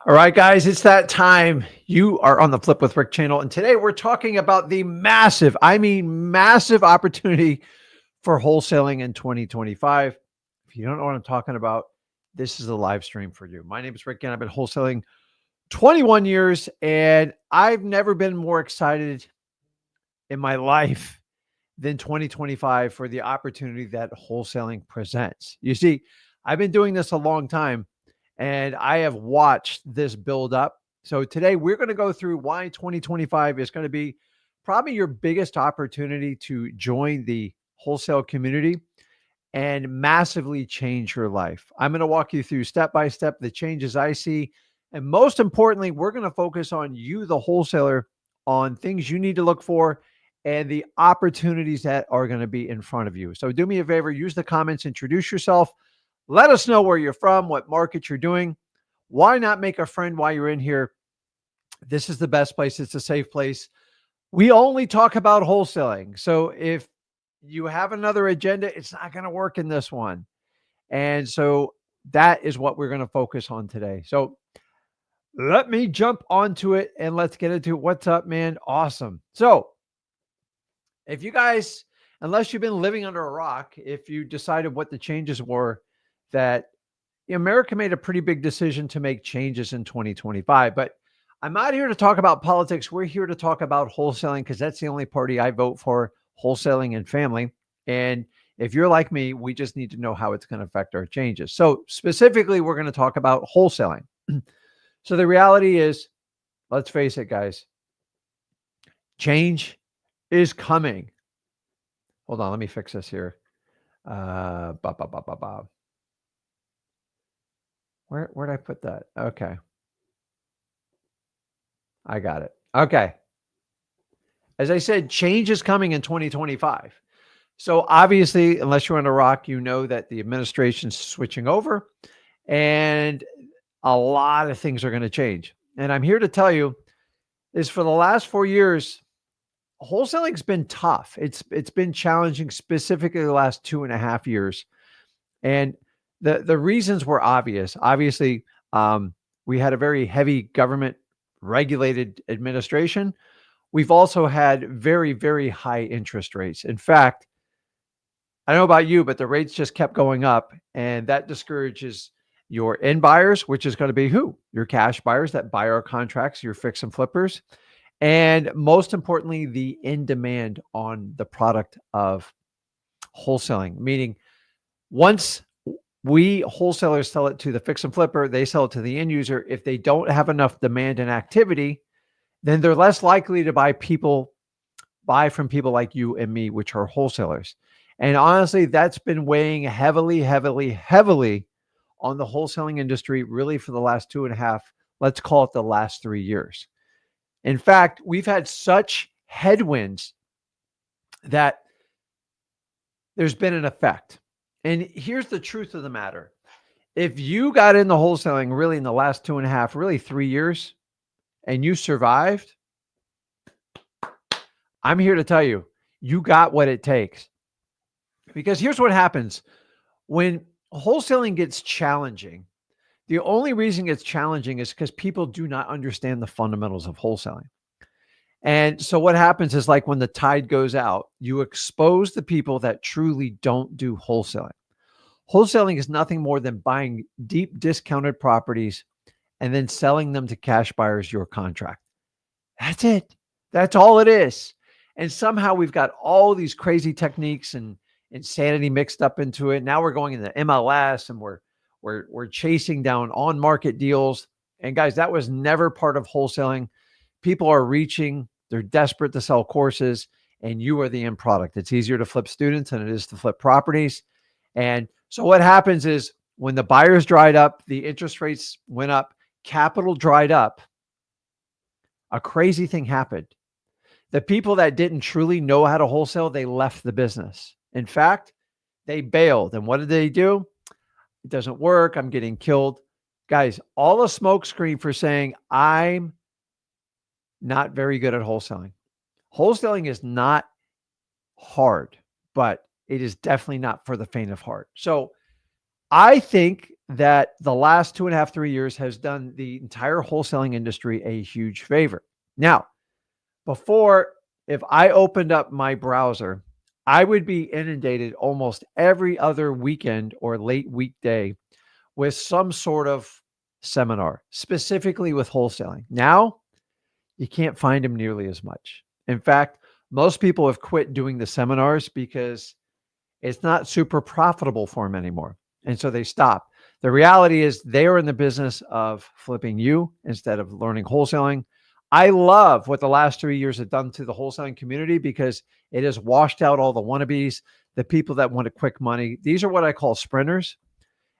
All right, guys, it's that time. You are on the Flip with Rick channel. And today we're talking about the massive, massive opportunity for wholesaling in 2025. If you don't know what I'm talking about, this is a live stream for you. My name is Rick Ginn. I've been wholesaling 21 years, and I've never been more excited in my life than 2025 for the opportunity that wholesaling presents. You see, I've been doing this a long time and I have watched this build up. So today we're going to go through why 2025 is going to be probably your biggest opportunity to join the wholesale community and massively change your life. I'm going to walk you through step by step the changes I see. And most importantly, we're going to focus on you, the wholesaler, on things you need to look for and the opportunities that are going to be in front of you. So do me a favor, use the comments, introduce yourself. Let us know where you're from, what market you're doing. Why not make a friend while you're in here? This is the best place. It's a safe place. We only talk about wholesaling. So if you have another agenda, it's not going to work in this one. And so that is what we're going to focus on today. So let me jump onto it and let's get into it. What's up, man? Awesome. So if you guys, unless you've been living under a rock, if you decided what the changes were, that America made a pretty big decision to make changes in 2025. But I'm not here to talk about politics. We're here to talk about wholesaling because that's the only party I vote for, wholesaling and family. And if you're like me, we just need to know how it's going to affect our changes. So specifically, we're going to talk about wholesaling. So the reality is, let's face it, guys, change is coming. Hold on, let me fix this here. Ba, ba, ba, ba, ba. Where'd I put that? Okay. I got it. Okay. As I said, change is coming in 2025. So obviously, unless you're on a rock, you know that the administration's switching over and a lot of things are going to change. And I'm here to tell you is for the last 4 years, wholesaling's been tough. It's been challenging, specifically the last 2.5 years. And the reasons were obvious. Obviously, we had a very heavy government regulated administration. We've also had very, very high interest rates. In fact, I don't know about you, but the rates just kept going up, and that discourages your end buyers, which is going to be who? Your cash buyers that buy our contracts, your fix and flippers, and most importantly, the in demand on the product of wholesaling, meaning once we wholesalers sell it to the fix and flipper, they sell it to the end user. If they don't have enough demand and activity, then they're less likely to buy from people like you and me, which are wholesalers. And honestly, that's been weighing heavily, heavily, heavily on the wholesaling industry, really for the last 2.5, let's call it the last 3 years. In fact, we've had such headwinds that there's been an effect. And here's the truth of the matter. If you got into wholesaling really in the last 2.5, really 3 years, and you survived, I'm here to tell you, you got what it takes. Because here's what happens. When wholesaling gets challenging, the only reason it's challenging is because people do not understand the fundamentals of wholesaling. And so what happens is, like when the tide goes out, you expose the people that truly don't do wholesaling. Wholesaling is nothing more than buying deep discounted properties and then selling them to cash buyers your contract. That's it. That's all it is. And somehow we've got all these crazy techniques and insanity mixed up into it. Now we're going into MLS and we're chasing down on-market deals. And guys, that was never part of wholesaling. People are reaching, they're desperate to sell courses, and you are the end product. It's easier to flip students than it is to flip properties. And so what happens is when the buyers dried up, the interest rates went up, capital dried up, a crazy thing happened. The people that didn't truly know how to wholesale, they left the business. In fact, they bailed. And what did they do? It doesn't work. I'm getting killed. Guys, all a smoke screen for saying I'm not very good at wholesaling. Wholesaling is not hard, but it is definitely not for the faint of heart. So I think that the last 2.5, 3 years has done the entire wholesaling industry a huge favor. Now, before, if I opened up my browser, I would be inundated almost every other weekend or late weekday with some sort of seminar, specifically with wholesaling. Now, you can't find them nearly as much. In fact, most people have quit doing the seminars because it's not super profitable for them anymore. And so they stop. The reality is they are in the business of flipping you instead of learning wholesaling. I love what the last 3 years have done to the wholesaling community because it has washed out all the wannabes, the people that want a quick money. These are what I call sprinters.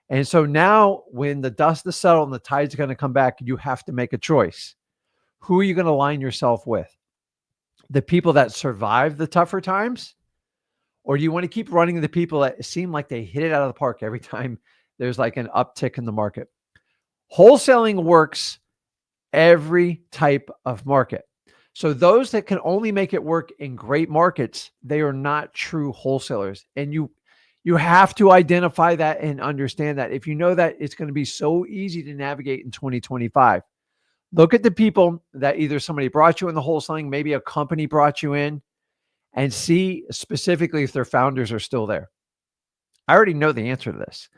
And so now when the dust is settled and the tide's going to come back, you have to make a choice. Who are you going to align yourself with? The people that survive the tougher times? Or do you want to keep running the people that seem like they hit it out of the park every time there's like an uptick in the market? Wholesaling works every type of market. So those that can only make it work in great markets, they are not true wholesalers. And you have to identify that and understand that. If you know that, it's going to be so easy to navigate in 2025. Look at the people that either somebody brought you in the wholesaling, maybe a company brought you in, and see specifically if their founders are still there. I already know the answer to this.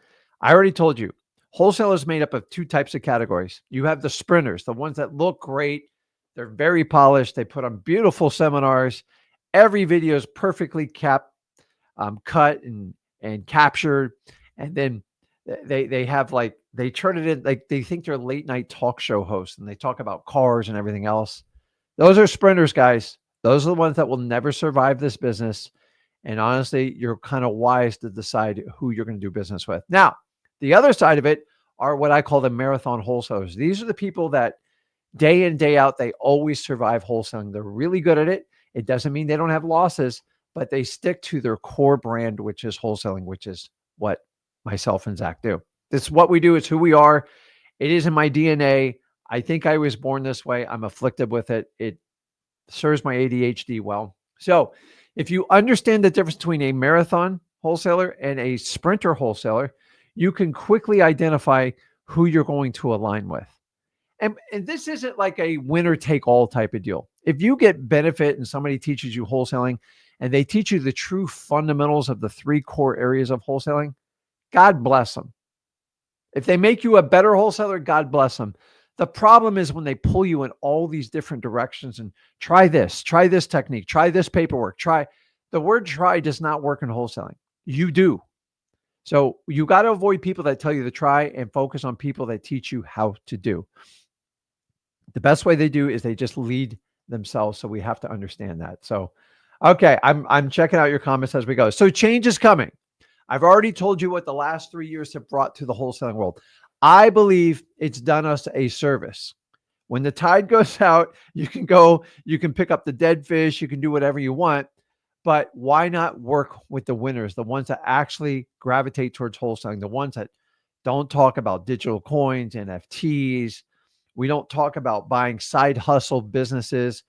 I already told you, wholesale is made up of two types of categories. You have the sprinters, the ones that look great. They're very polished. They put on beautiful seminars. Every video is perfectly cut and captured. And then they have like, they turn it in, like they think they're late night talk show hosts and they talk about cars and everything else. Those are sprinters, guys. Those are the ones that will never survive this business. And honestly, you're kind of wise to decide who you're going to do business with. Now, the other side of it are what I call the marathon wholesalers. These are the people that day in, day out, they always survive wholesaling. They're really good at it. It doesn't mean they don't have losses, but they stick to their core brand, which is wholesaling, which is what myself and Zach do. This is what we do. It's who we are. It is in my DNA. I think I was born this way. I'm afflicted with it. It serves my ADHD well. So if you understand the difference between a marathon wholesaler and a sprinter wholesaler, you can quickly identify who you're going to align with. And this isn't like a winner take all type of deal. If you get benefit and somebody teaches you wholesaling and they teach you the true fundamentals of the three core areas of wholesaling, God bless them. If they make you a better wholesaler, God bless them. The problem is when they pull you in all these different directions and try this technique, try this paperwork, the word try does not work in wholesaling. You do. So you got to avoid people that tell you to try and focus on people that teach you how to do. The best way they do is they just lead themselves. So we have to understand that. So, okay, I'm checking out your comments as we go. So change is coming. I've already told you what the last 3 years have brought to the wholesaling world. I believe it's done us a service. When the tide goes out, you can pick up the dead fish, you can do whatever you want, but why not work with the winners, the ones that actually gravitate towards wholesaling, the ones that don't talk about digital coins, NFTs. We don't talk about buying side hustle businesses.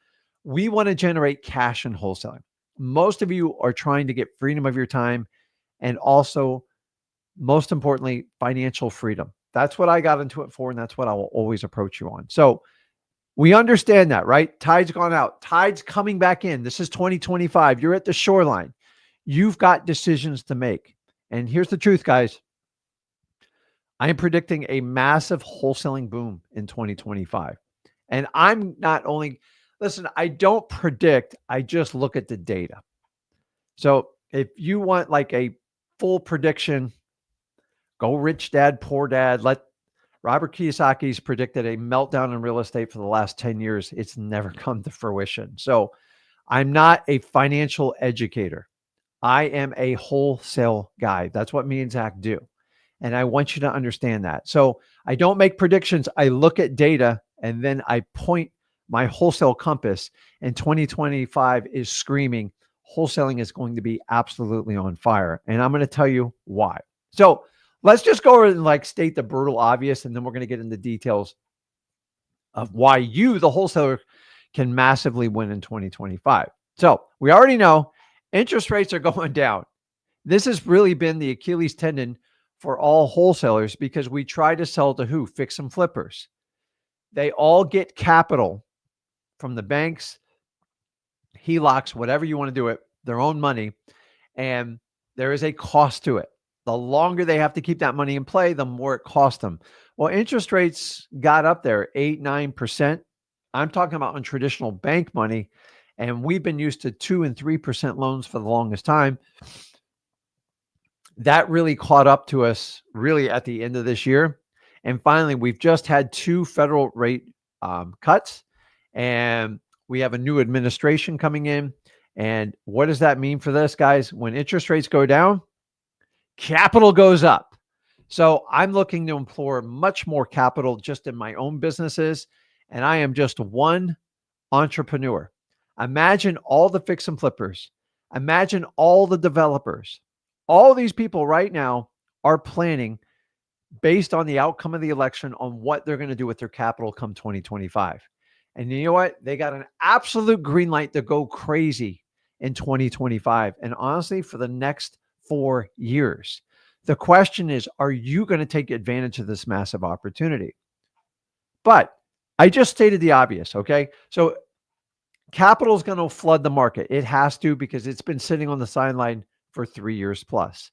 We want to generate cash in wholesaling. Most of you are trying to get freedom of your time and also, most importantly, financial freedom. That's what I got into it for, and that's what I will always approach you on. So we understand that, right? Tide's gone out. Tide's coming back in. This is 2025. You're at the shoreline. You've got decisions to make. And here's the truth, guys. I am predicting a massive wholesaling boom in 2025. And I'm not only, listen, I don't predict, I just look at the data. So if you want like a full prediction, go Rich Dad, Poor Dad. Let Robert Kiyosaki's predicted a meltdown in real estate for the last 10 years. It's never come to fruition. So I'm not a financial educator. I am a wholesale guy. That's what me and Zach do. And I want you to understand that. So I don't make predictions. I look at data and then I point my wholesale compass. And 2025 is screaming, wholesaling is going to be absolutely on fire. And I'm going to tell you why. So let's just go over and like state the brutal obvious, and then we're going to get into details of why you, the wholesaler, can massively win in 2025. So we already know interest rates are going down. This has really been the Achilles tendon for all wholesalers because we try to sell to who? Fix and flippers. They all get capital from the banks, HELOCs, whatever you want to do it, their own money. And there is a cost to it. The longer they have to keep that money in play, the more it costs them. Well, interest rates got up there 8, 9%. I'm talking about on traditional bank money. And we've been used to 2 and 3% loans for the longest time. That really caught up to us really at the end of this year. And finally, we've just had 2 federal rate cuts, and we have a new administration coming in. And what does that mean for this, guys? When interest rates go down, capital goes up. So I'm looking to employ much more capital just in my own businesses. And I am just one entrepreneur. Imagine all the fix and flippers. Imagine all the developers. All these people right now are planning based on the outcome of the election on what they're going to do with their capital come 2025. And you know what? They got an absolute green light to go crazy in 2025. And honestly, for the next 4 years. The question is, are you going to take advantage of this massive opportunity? But I just stated the obvious, okay? So capital is going to flood the market. It has to because it's been sitting on the sideline for 3 years plus.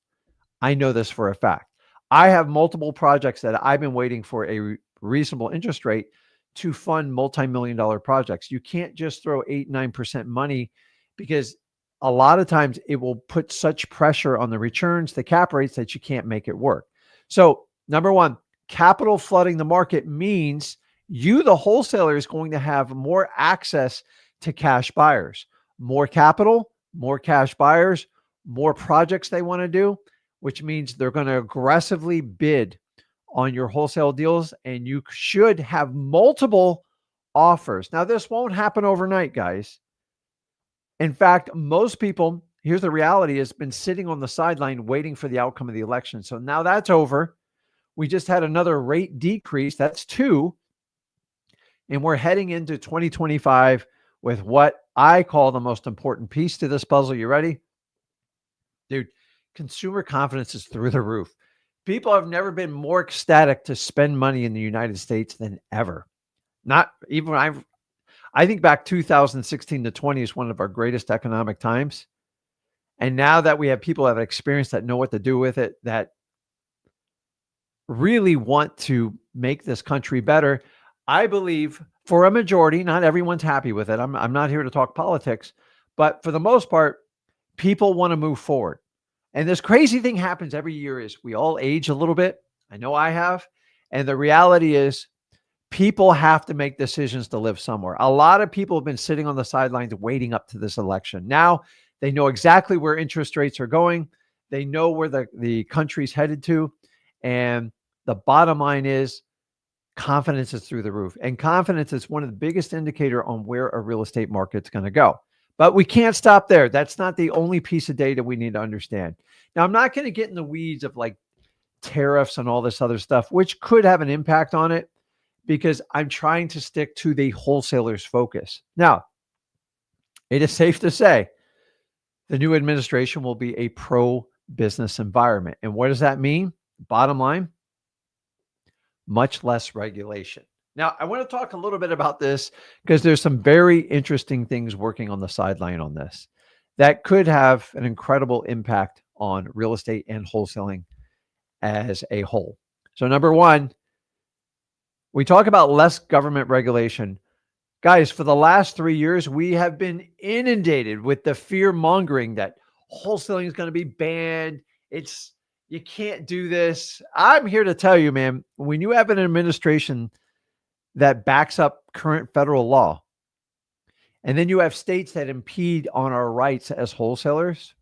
I know this for a fact. I have multiple projects that I've been waiting for a reasonable interest rate to fund multi-million-dollar projects. You can't just throw 8, 9% money because a lot of times it will put such pressure on the returns, the cap rates, that you can't make it work. So number one, capital flooding the market means you, the wholesaler, is going to have more access to cash buyers, more capital, more cash buyers, more projects they want to do, which means they're going to aggressively bid on your wholesale deals, and you should have multiple offers. Now, this won't happen overnight, guys. In fact, most people, here's the reality, has been sitting on the sideline waiting for the outcome of the election. So now that's over. We just had another rate decrease. That's 2. And we're heading into 2025 with what I call the most important piece to this puzzle. You ready? Dude, consumer confidence is through the roof. People have never been more ecstatic to spend money in the United States than ever. Not even I think back 2016 to 20 is one of our greatest economic times. And now that we have people that have experience that know what to do with it, that really want to make this country better, I believe for a majority, not everyone's happy with it. I'm not here to talk politics, but for the most part, people want to move forward. And this crazy thing happens every year is we all age a little bit. I know I have. And the reality is people have to make decisions to live somewhere. A lot of people have been sitting on the sidelines waiting up to this election. Now they know exactly where interest rates are going. They know where the country's headed to. And the bottom line is confidence is through the roof. And confidence is one of the biggest indicator on where a real estate market's going to go. But we can't stop there. That's not the only piece of data we need to understand. Now, I'm not going to get in the weeds of like tariffs and all this other stuff, which could have an impact on it, because I'm trying to stick to the wholesaler's focus. Now, it is safe to say the new administration will be a pro-business environment. And what does that mean? Bottom line, much less regulation. Now, I want to talk a little bit about this because there's some very interesting things working on the sideline on this that could have an incredible impact on real estate and wholesaling as a whole. So number one, we talk about less government regulation. Guys, for the last 3 years, we have been inundated with the fear mongering that wholesaling is going to be banned. You can't do this. I'm here to tell you, man, when you have an administration that backs up current federal law, and then you have states that impede on our rights as wholesalers,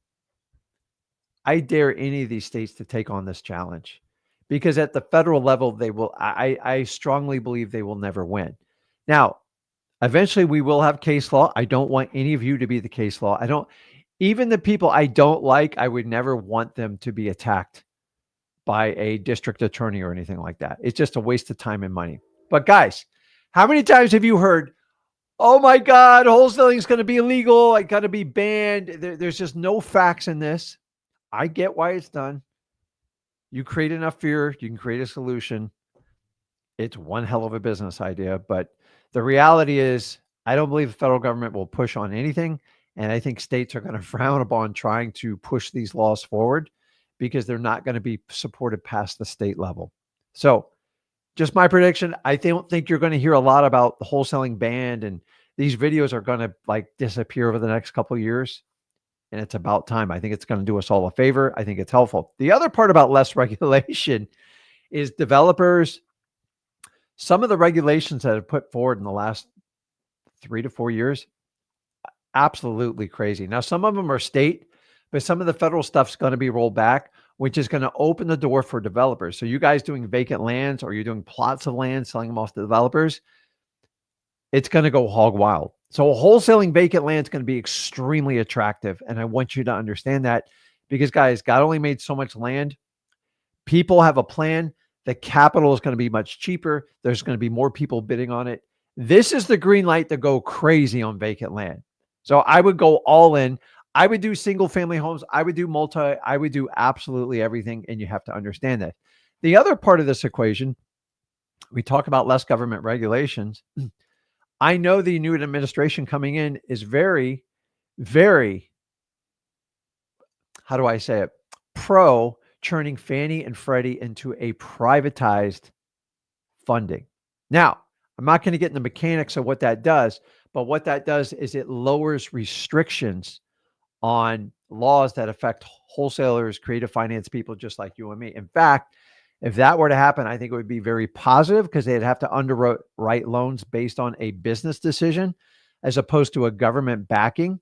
I dare any of these states to take on this challenge, because at the federal level, they will. I strongly believe they will never win. Now, eventually we will have case law. I don't want any of you to be the case law. Even the people I don't like, I would never want them to be attacked by a district attorney or anything like that. It's just a waste of time and money. But guys, how many times have you heard, oh my God, wholesaling is going to be illegal. I got to be banned. There's just no facts in this. I get why it's done. You create enough fear, you can create a solution. It's one hell of a business idea, but the reality is I don't believe the federal government will push on anything, and I think states are going to frown upon trying to push these laws forward because they're not going to be supported past the state level. So, just my prediction, I don't think you're going to hear a lot about the wholesaling ban, and these videos are going to like disappear over the next couple of years, and it's about time. I think it's going to do us all a favor. I think it's helpful. The other part about less regulation is developers. Some of the regulations that have put forward in the last 3 to 4 years, absolutely crazy. Now, some of them are state, but some of the federal stuff's going to be rolled back, which is going to open the door for developers. So you guys doing vacant lands or you're doing plots of land, selling them off to developers, it's going to go hog wild. So wholesaling vacant land is going to be extremely attractive. And I want you to understand that because, guys, God only made so much land. People have a plan. The capital is going to be much cheaper. There's going to be more people bidding on it. This is the green light to go crazy on vacant land. So I would go all in. I would do single family homes. I would do multi. I would do absolutely everything. And you have to understand that. The other part of this equation, we talk about less government regulations. I know the new administration coming in is very, very, how do I say it? Pro turning Fannie and Freddie into a privatized funding. Now, I'm not going to get into the mechanics of what that does, but what that does is it lowers restrictions on laws that affect wholesalers, creative finance people just like you and me. In fact, if that were to happen, I think it would be very positive because they'd have to underwrite loans based on a business decision as opposed to a government backing.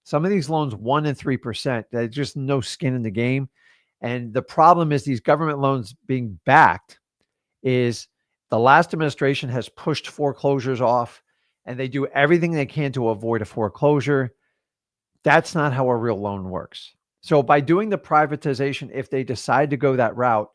Some of these loans, 1% and 3%, there's just no skin in the game. And the problem is these government loans being backed is the last administration has pushed foreclosures off and they do everything they can to avoid a foreclosure. That's not how a real loan works. So by doing the privatization, if they decide to go that route,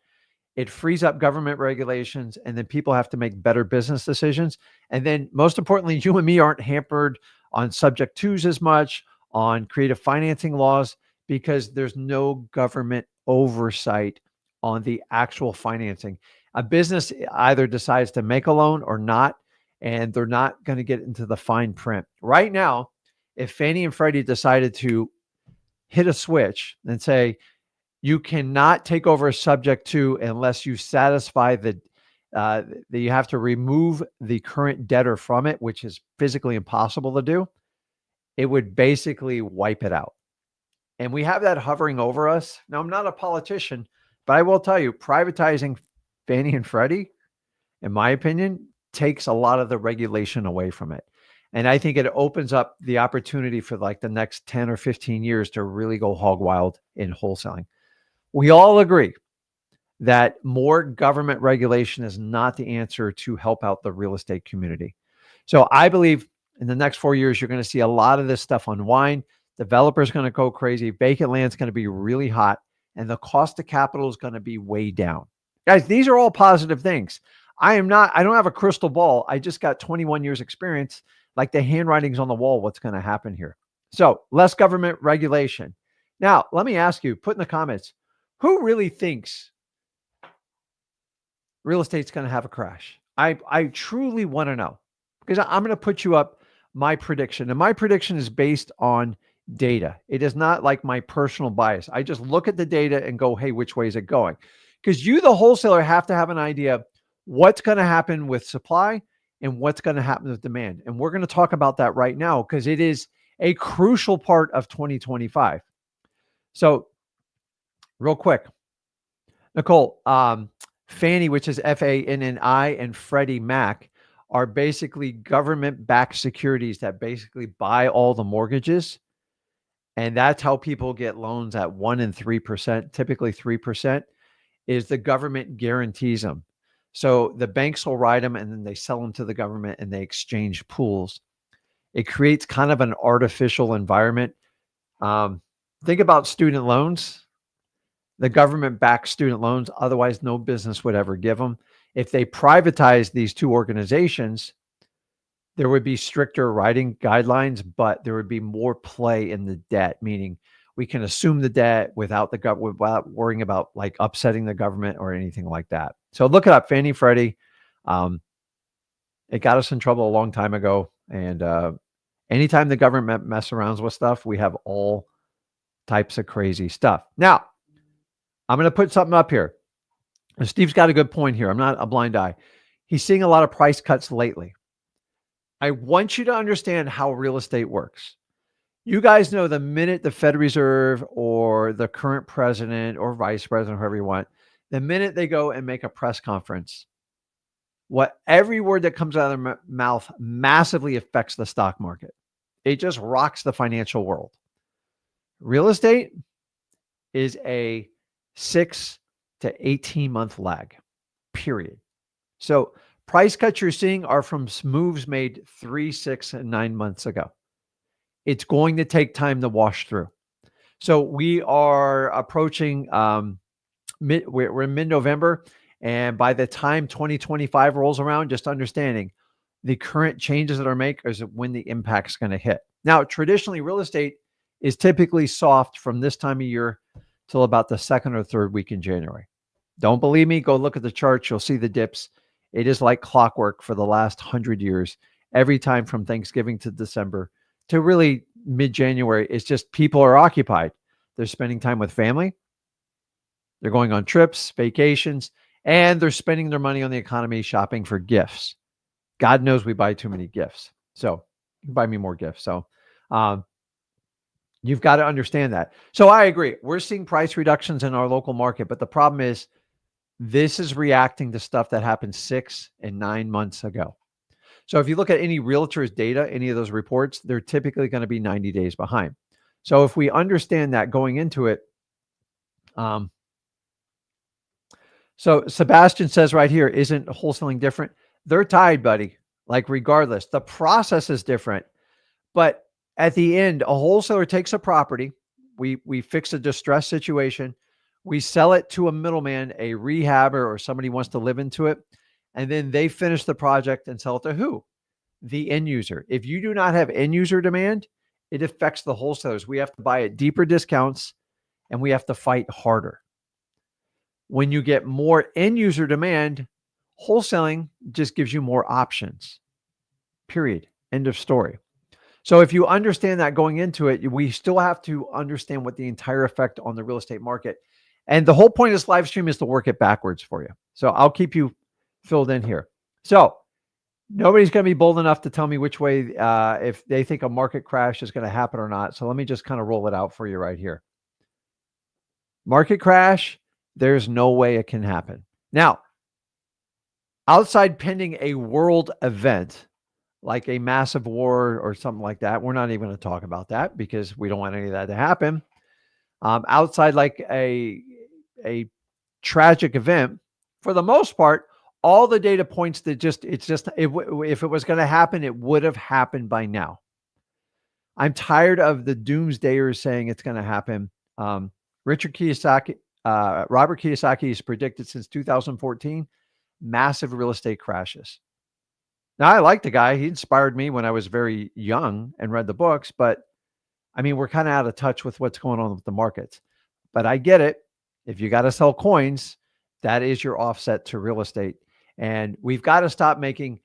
it frees up government regulations and then people have to make better business decisions. And then most importantly, you and me aren't hampered on subject twos as much, on creative financing laws, because there's no government oversight on the actual financing. A business either decides to make a loan or not, and they're not going to get into the fine print. Right now, if Fannie and Freddie decided to hit a switch and say, you cannot take over a subject to unless you satisfy that you have to remove the current debtor from it, which is physically impossible to do, it would basically wipe it out. And we have that hovering over us. Now, I'm not a politician, but I will tell you, privatizing Fannie and Freddie, in my opinion, takes a lot of the regulation away from it. And I think it opens up the opportunity for like the next 10 or 15 years to really go hog wild in wholesaling. We all agree that more government regulation is not the answer to help out the real estate community. So I believe in the next 4 years, you're going to see a lot of this stuff unwind. Developers going to go crazy. Vacant land's going to be really hot. And the cost of capital is going to be way down. Guys, these are all positive things. I don't have a crystal ball. I just got 21 years experience. Like the handwriting's on the wall, what's going to happen here. So less government regulation. Now, let me ask you, put in the comments, who really thinks real estate's going to have a crash? I truly want to know, because I'm going to put you up my prediction. And my prediction is based on data. It is not like my personal bias. I just look at the data and go, hey, which way is it going? Because you, the wholesaler, have to have an idea what's going to happen with supply and what's going to happen with demand. And we're going to talk about that right now because it is a crucial part of 2025. So real quick, Nicole, Fannie, which is Fanni, and Freddie Mac are basically government-backed securities that basically buy all the mortgages. And that's how people get loans at 1% and 3%, typically 3%, is the government guarantees them. So the banks will write them and then they sell them to the government and they exchange pools. It creates kind of an artificial environment. Think about student loans. The government backs student loans. Otherwise, no business would ever give them. If they privatize these two organizations, there would be stricter writing guidelines, but there would be more play in the debt, meaning We can assume the debt without without worrying about like upsetting the government or anything like that. So look it up, Fannie Freddie. Um, it got us in trouble a long time ago. And anytime the government mess around with stuff, we have all types of crazy stuff. Now, I'm going to put something up here. And Steve's got a good point here. I'm not a blind eye. He's seeing a lot of price cuts lately. I want you to understand how real estate works. You guys know the minute the Fed Reserve or the current president or vice president, whoever you want, the minute they go and make a press conference, every word that comes out of their mouth massively affects the stock market. It just rocks the financial world. Real estate is a 6 to 18 month lag, period. So price cuts you're seeing are from moves made 3, 6, and 9 months ago. It's going to take time to wash through. So we are approaching, we're in mid-November. And by the time 2025 rolls around, just understanding the current changes that are made is when the impact's going to hit. Now, traditionally, real estate is typically soft from this time of year till about the second or third week in January. Don't believe me? Go look at the charts. You'll see the dips. It is like clockwork for the last 100 years. Every time from Thanksgiving to December to really mid-January, it's just people are occupied. They're spending time with family. They're going on trips, vacations, and they're spending their money on the economy shopping for gifts. God knows we buy too many gifts. So you can buy me more gifts. So you've got to understand that. So I agree. We're seeing price reductions in our local market, but the problem is this is reacting to stuff that happened 6 and 9 months ago. So if you look at any realtor's data, any of those reports, they're typically going to be 90 days behind. So if we understand that going into it, so Sebastian says right here, isn't wholesaling different? They're tied, buddy. Like regardless, the process is different. But at the end, a wholesaler takes a property. We fix a distressed situation. We sell it to a middleman, a rehabber, or somebody wants to live into it. And then they finish the project and sell it to who? The end user. If you do not have end user demand, it affects the wholesalers. We have to buy at deeper discounts and we have to fight harder. When you get more end user demand, wholesaling just gives you more options. Period. End of story. So if you understand that going into it, we still have to understand what the entire effect on the real estate market. And the whole point of this live stream is to work it backwards for you. So I'll keep you filled in here. So nobody's going to be bold enough to tell me which way, if they think a market crash is going to happen or not. So let me just kind of roll it out for you right here. Market crash, there's no way it can happen. Now, outside pending a world event, like a massive war or something like that, we're not even going to talk about that because we don't want any of that to happen. Outside like a tragic event, for the most part, all the data points that if it was going to happen, it would have happened by now. I'm tired of the doomsdayers saying it's going to happen. Robert Kiyosaki has predicted since 2014 massive real estate crashes. Now, I like the guy. He inspired me when I was very young and read the books, but I mean, we're kind of out of touch with what's going on with the markets. But I get it. If you got to sell coins, that is your offset to real estate. And we've got to stop making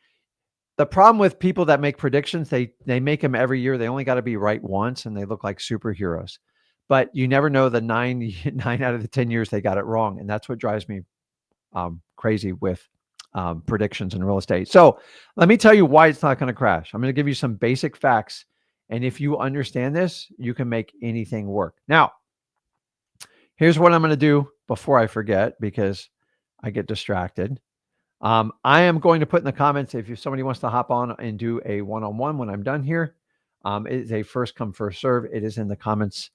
the problem with people that make predictions. They make them every year. They only got to be right once and they look like superheroes. But you never know the nine out of the 10 years they got it wrong. And that's what drives me crazy with predictions in real estate. So let me tell you why it's not going to crash. I'm going to give you some basic facts. And if you understand this, you can make anything work. Now, here's what I'm going to do before I forget, because I get distracted. I am going to put in the comments, if somebody wants to hop on and do a one-on-one when I'm done here, it is a first come, first serve. It is in the comments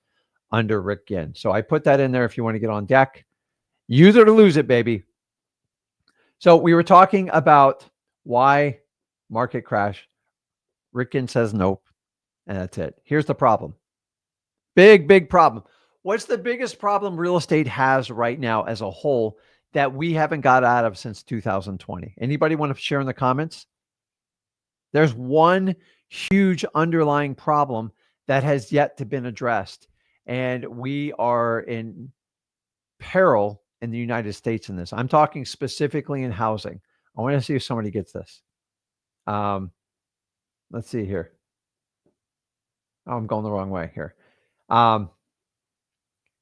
under Rick Ginn. So I put that in there if you want to get on deck. Use it or lose it, baby. So we were talking about why market crash. Rick Ginn says nope. And that's it. Here's the problem. Big problem. What's the biggest problem real estate has right now as a whole that we haven't got out of since 2020? Anybody want to share in the comments? There's one huge underlying problem that has yet to been addressed. And we are in peril in the United States in this. I'm talking specifically in housing. I want to see if somebody gets this. Let's see here. Oh, I'm going the wrong way here.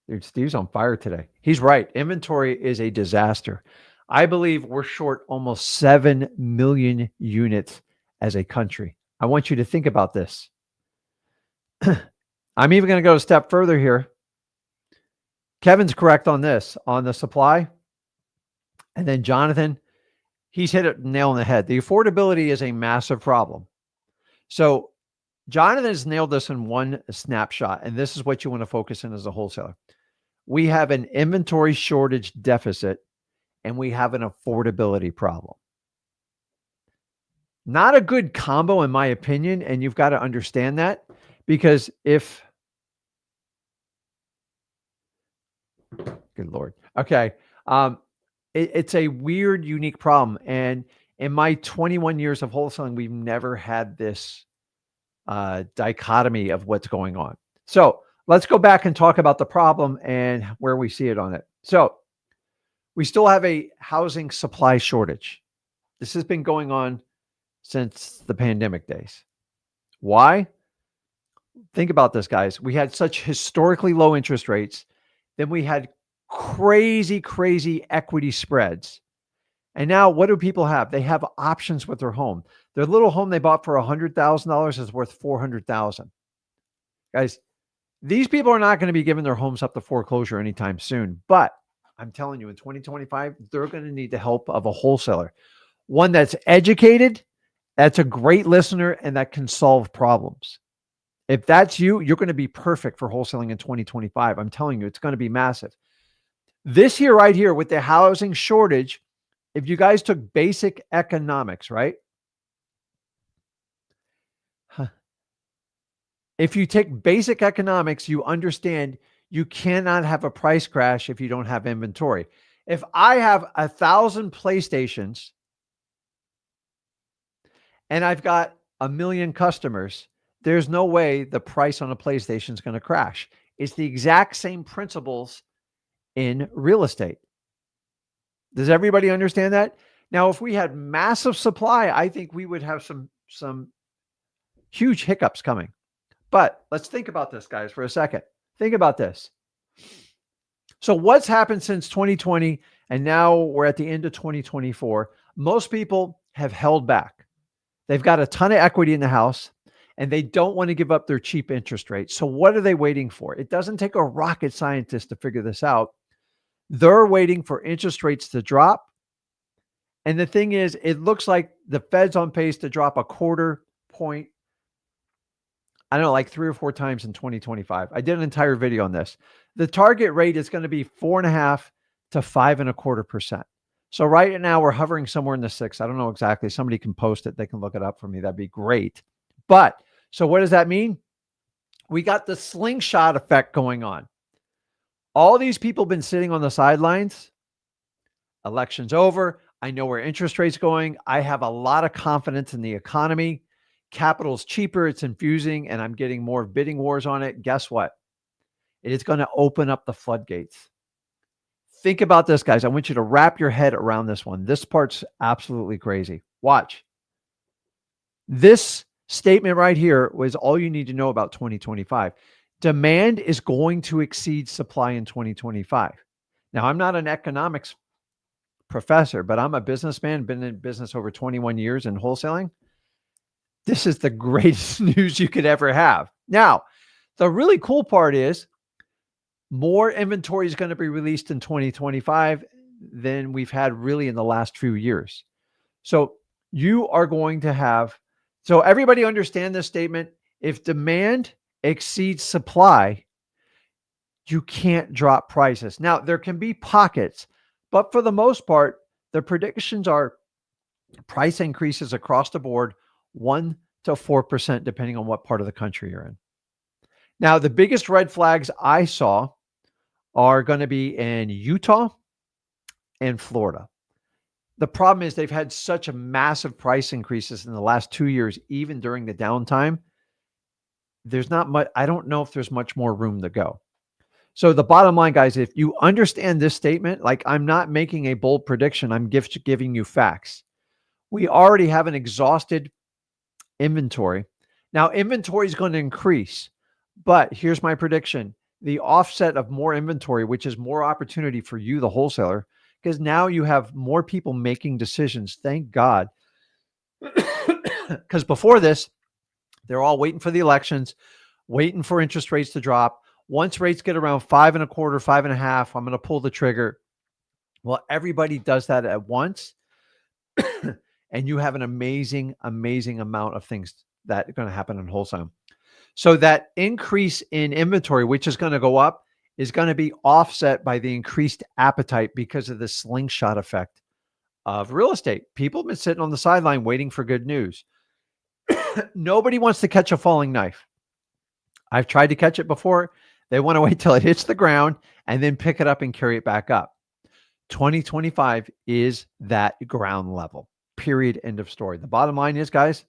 Dude, Steve's on fire today. He's right. Inventory is a disaster. I believe we're short almost 7 million units as a country. I want you to think about this. I'm even going to go a step further here. Kevin's correct on this, on the supply. And then Jonathan, he's hit it nail on the head. The affordability is a massive problem. So Jonathan has nailed this in one snapshot, and this is what you want to focus in as a wholesaler. We have an inventory shortage deficit, and we have an affordability problem. Not a good combo, in my opinion, and you've got to understand that, because if, good Lord, okay, it's a weird, unique problem. And in my 21 years of wholesaling, we've never had this dichotomy of what's going on. So let's go back and talk about the problem and where we see it on it. So we still have a housing supply shortage. This has been going on since the pandemic days. Why? Think about this, guys. We had such historically low interest rates. Then we had crazy, crazy equity spreads. And now what do people have? They have options with their home. Their little home they bought for $100,000 is worth $400,000. Guys, these people are not going to be giving their homes up to foreclosure anytime soon. But I'm telling you, in 2025, they're going to need the help of a wholesaler. One that's educated, that's a great listener, and that can solve problems. If that's you, you're going to be perfect for wholesaling in 2025. I'm telling you, it's going to be massive. This here, right here, with the housing shortage, if you guys took basic economics, right? If you take basic economics, you understand you cannot have a price crash if you don't have inventory. If I have 1,000 PlayStations and I've got 1 million customers, there's no way the price on a PlayStation is going to crash. It's the exact same principles in real estate. Does everybody understand that? Now, if we had massive supply, I think we would have some huge hiccups coming. But let's think about this, guys, for a second. Think about this. So what's happened since 2020, and now we're at the end of 2024? Most people have held back. They've got a ton of equity in the house, and they don't want to give up their cheap interest rates. So what are they waiting for? It doesn't take a rocket scientist to figure this out. They're waiting for interest rates to drop. And the thing is, it looks like the Fed's on pace to drop a quarter point, I don't know, like 3 or 4 times in 2025. I did an entire video on this. The target rate is going to be 4.5 to 5.25%. So right now we're hovering somewhere in the 6. I don't know exactly. Somebody can post it. They can look it up for me. That'd be great. But so what does that mean? We got the slingshot effect going on. All these people have been sitting on the sidelines. Election's over. I know where interest rates going. I have a lot of confidence in the economy. Capital's cheaper. It's infusing, and I'm getting more bidding wars on it. Guess what? It is going to open up the floodgates. Think about this, guys. I want you to wrap your head around this one. This part's absolutely crazy. Watch. This statement right here was all you need to know about 2025. Demand is going to exceed supply in 2025. Now, I'm not an economics professor, but I'm a businessman, been in business over 21 years in wholesaling. This is the greatest news you could ever have. Now, the really cool part is more inventory is going to be released in 2025 than we've had really in the last few years. So you are going to have, so everybody understand this statement. If demand exceeds supply, you can't drop prices. Now, there can be pockets, but for the most part, the predictions are price increases across the board, 1 to 4%, depending on what part of the country you're in. Now, the biggest red flags I saw are going to be in Utah and Florida. The problem is they've had such a massive price increases in the last 2 years, even during the downtime. There's not much. I don't know if there's much more room to go. So the bottom line, guys, if you understand this statement, like I'm not making a bold prediction, I'm giving you facts. We already have an exhausted inventory. Now, inventory is going to increase, but here's my prediction. The offset of more inventory, which is more opportunity for you, the wholesaler, because now you have more people making decisions. Thank God. Because before this, they're all waiting for the elections, waiting for interest rates to drop. Once rates get around 5.25, 5.5, I'm going to pull the trigger. Well, everybody does that at once. And you have an amazing, amazing amount of things that are going to happen in wholesale. So that increase in inventory, which is going to go up, is going to be offset by the increased appetite because of the slingshot effect of real estate. People have been sitting on the sideline waiting for good news. Nobody wants to catch a falling knife. I've tried to catch it before. They want to wait till it hits the ground and then pick it up and carry it back up. 2025 is that ground level. Period. End of story. The bottom line is, guys,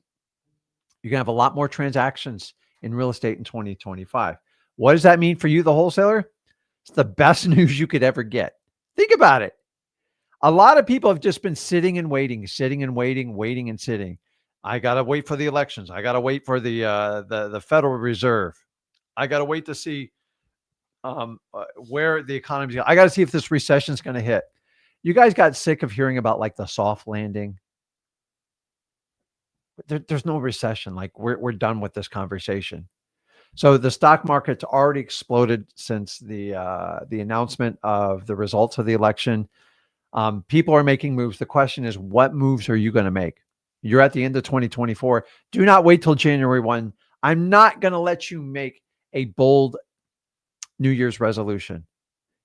you're going to have a lot more transactions in real estate in 2025. What does that mean for you, the wholesaler? It's the best news you could ever get. Think about it. A lot of people have just been sitting and waiting and sitting. I got to wait for the elections. I got to wait for the Federal Reserve. I got to wait to see where the economy's going. I got to see if this recession is going to hit. You guys got sick of hearing about like the soft landing. There's no recession. Like we're done with this conversation. So the stock market's already exploded since the announcement of the results of the election. People are making moves. The question is, what moves are you going to make? You're at the end of 2024. Do not wait till January 1. I'm not going to let you make a bold New Year's resolution.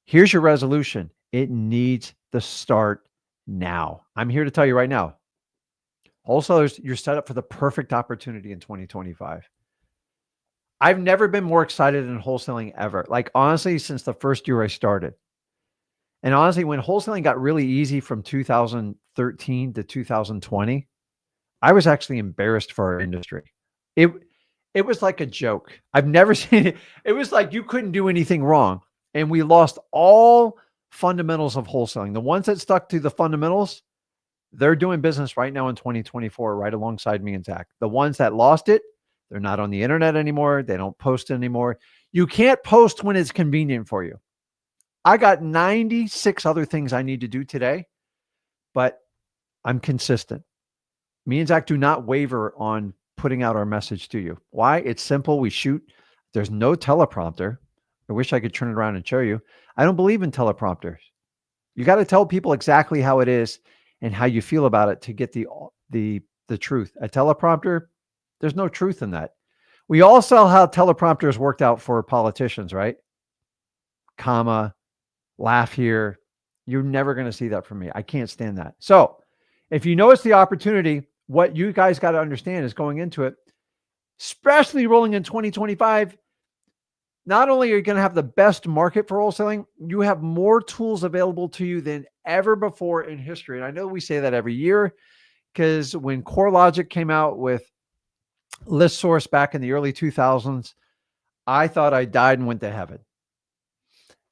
Here's your resolution. It needs to start now. I'm here to tell you right now. Wholesalers, you're set up for the perfect opportunity in 2025. I've never been more excited in wholesaling ever. Like honestly, since the first year I started. And honestly, when wholesaling got really easy from 2013 to 2020, I was actually embarrassed for our industry. It was like a joke. I've never seen it. It was like you couldn't do anything wrong. And we lost all fundamentals of wholesaling. The ones that stuck to the fundamentals, they're doing business right now in 2024, right alongside me and Zach. The ones that lost it, they're not on the internet anymore. They don't post anymore. You can't post when it's convenient for you. I got 96 other things I need to do today, but I'm consistent. Me and Zach do not waver on putting out our message to you. Why? It's simple. We shoot. There's no teleprompter. I wish I could turn it around and show you. I don't believe in teleprompters. You got to tell people exactly how it is and how you feel about it to get the truth. A teleprompter, there's no truth in that. We all saw how teleprompters worked out for politicians, right? Comma, laugh here. You're never going to see that from me. I can't stand that. So if you notice the opportunity, what you guys got to understand is going into it, especially rolling in 2025, not only are you going to have the best market for wholesaling, you have more tools available to you than ever before in history. And I know we say that every year because when CoreLogic came out with ListSource back in the early 2000s, I thought I died and went to heaven.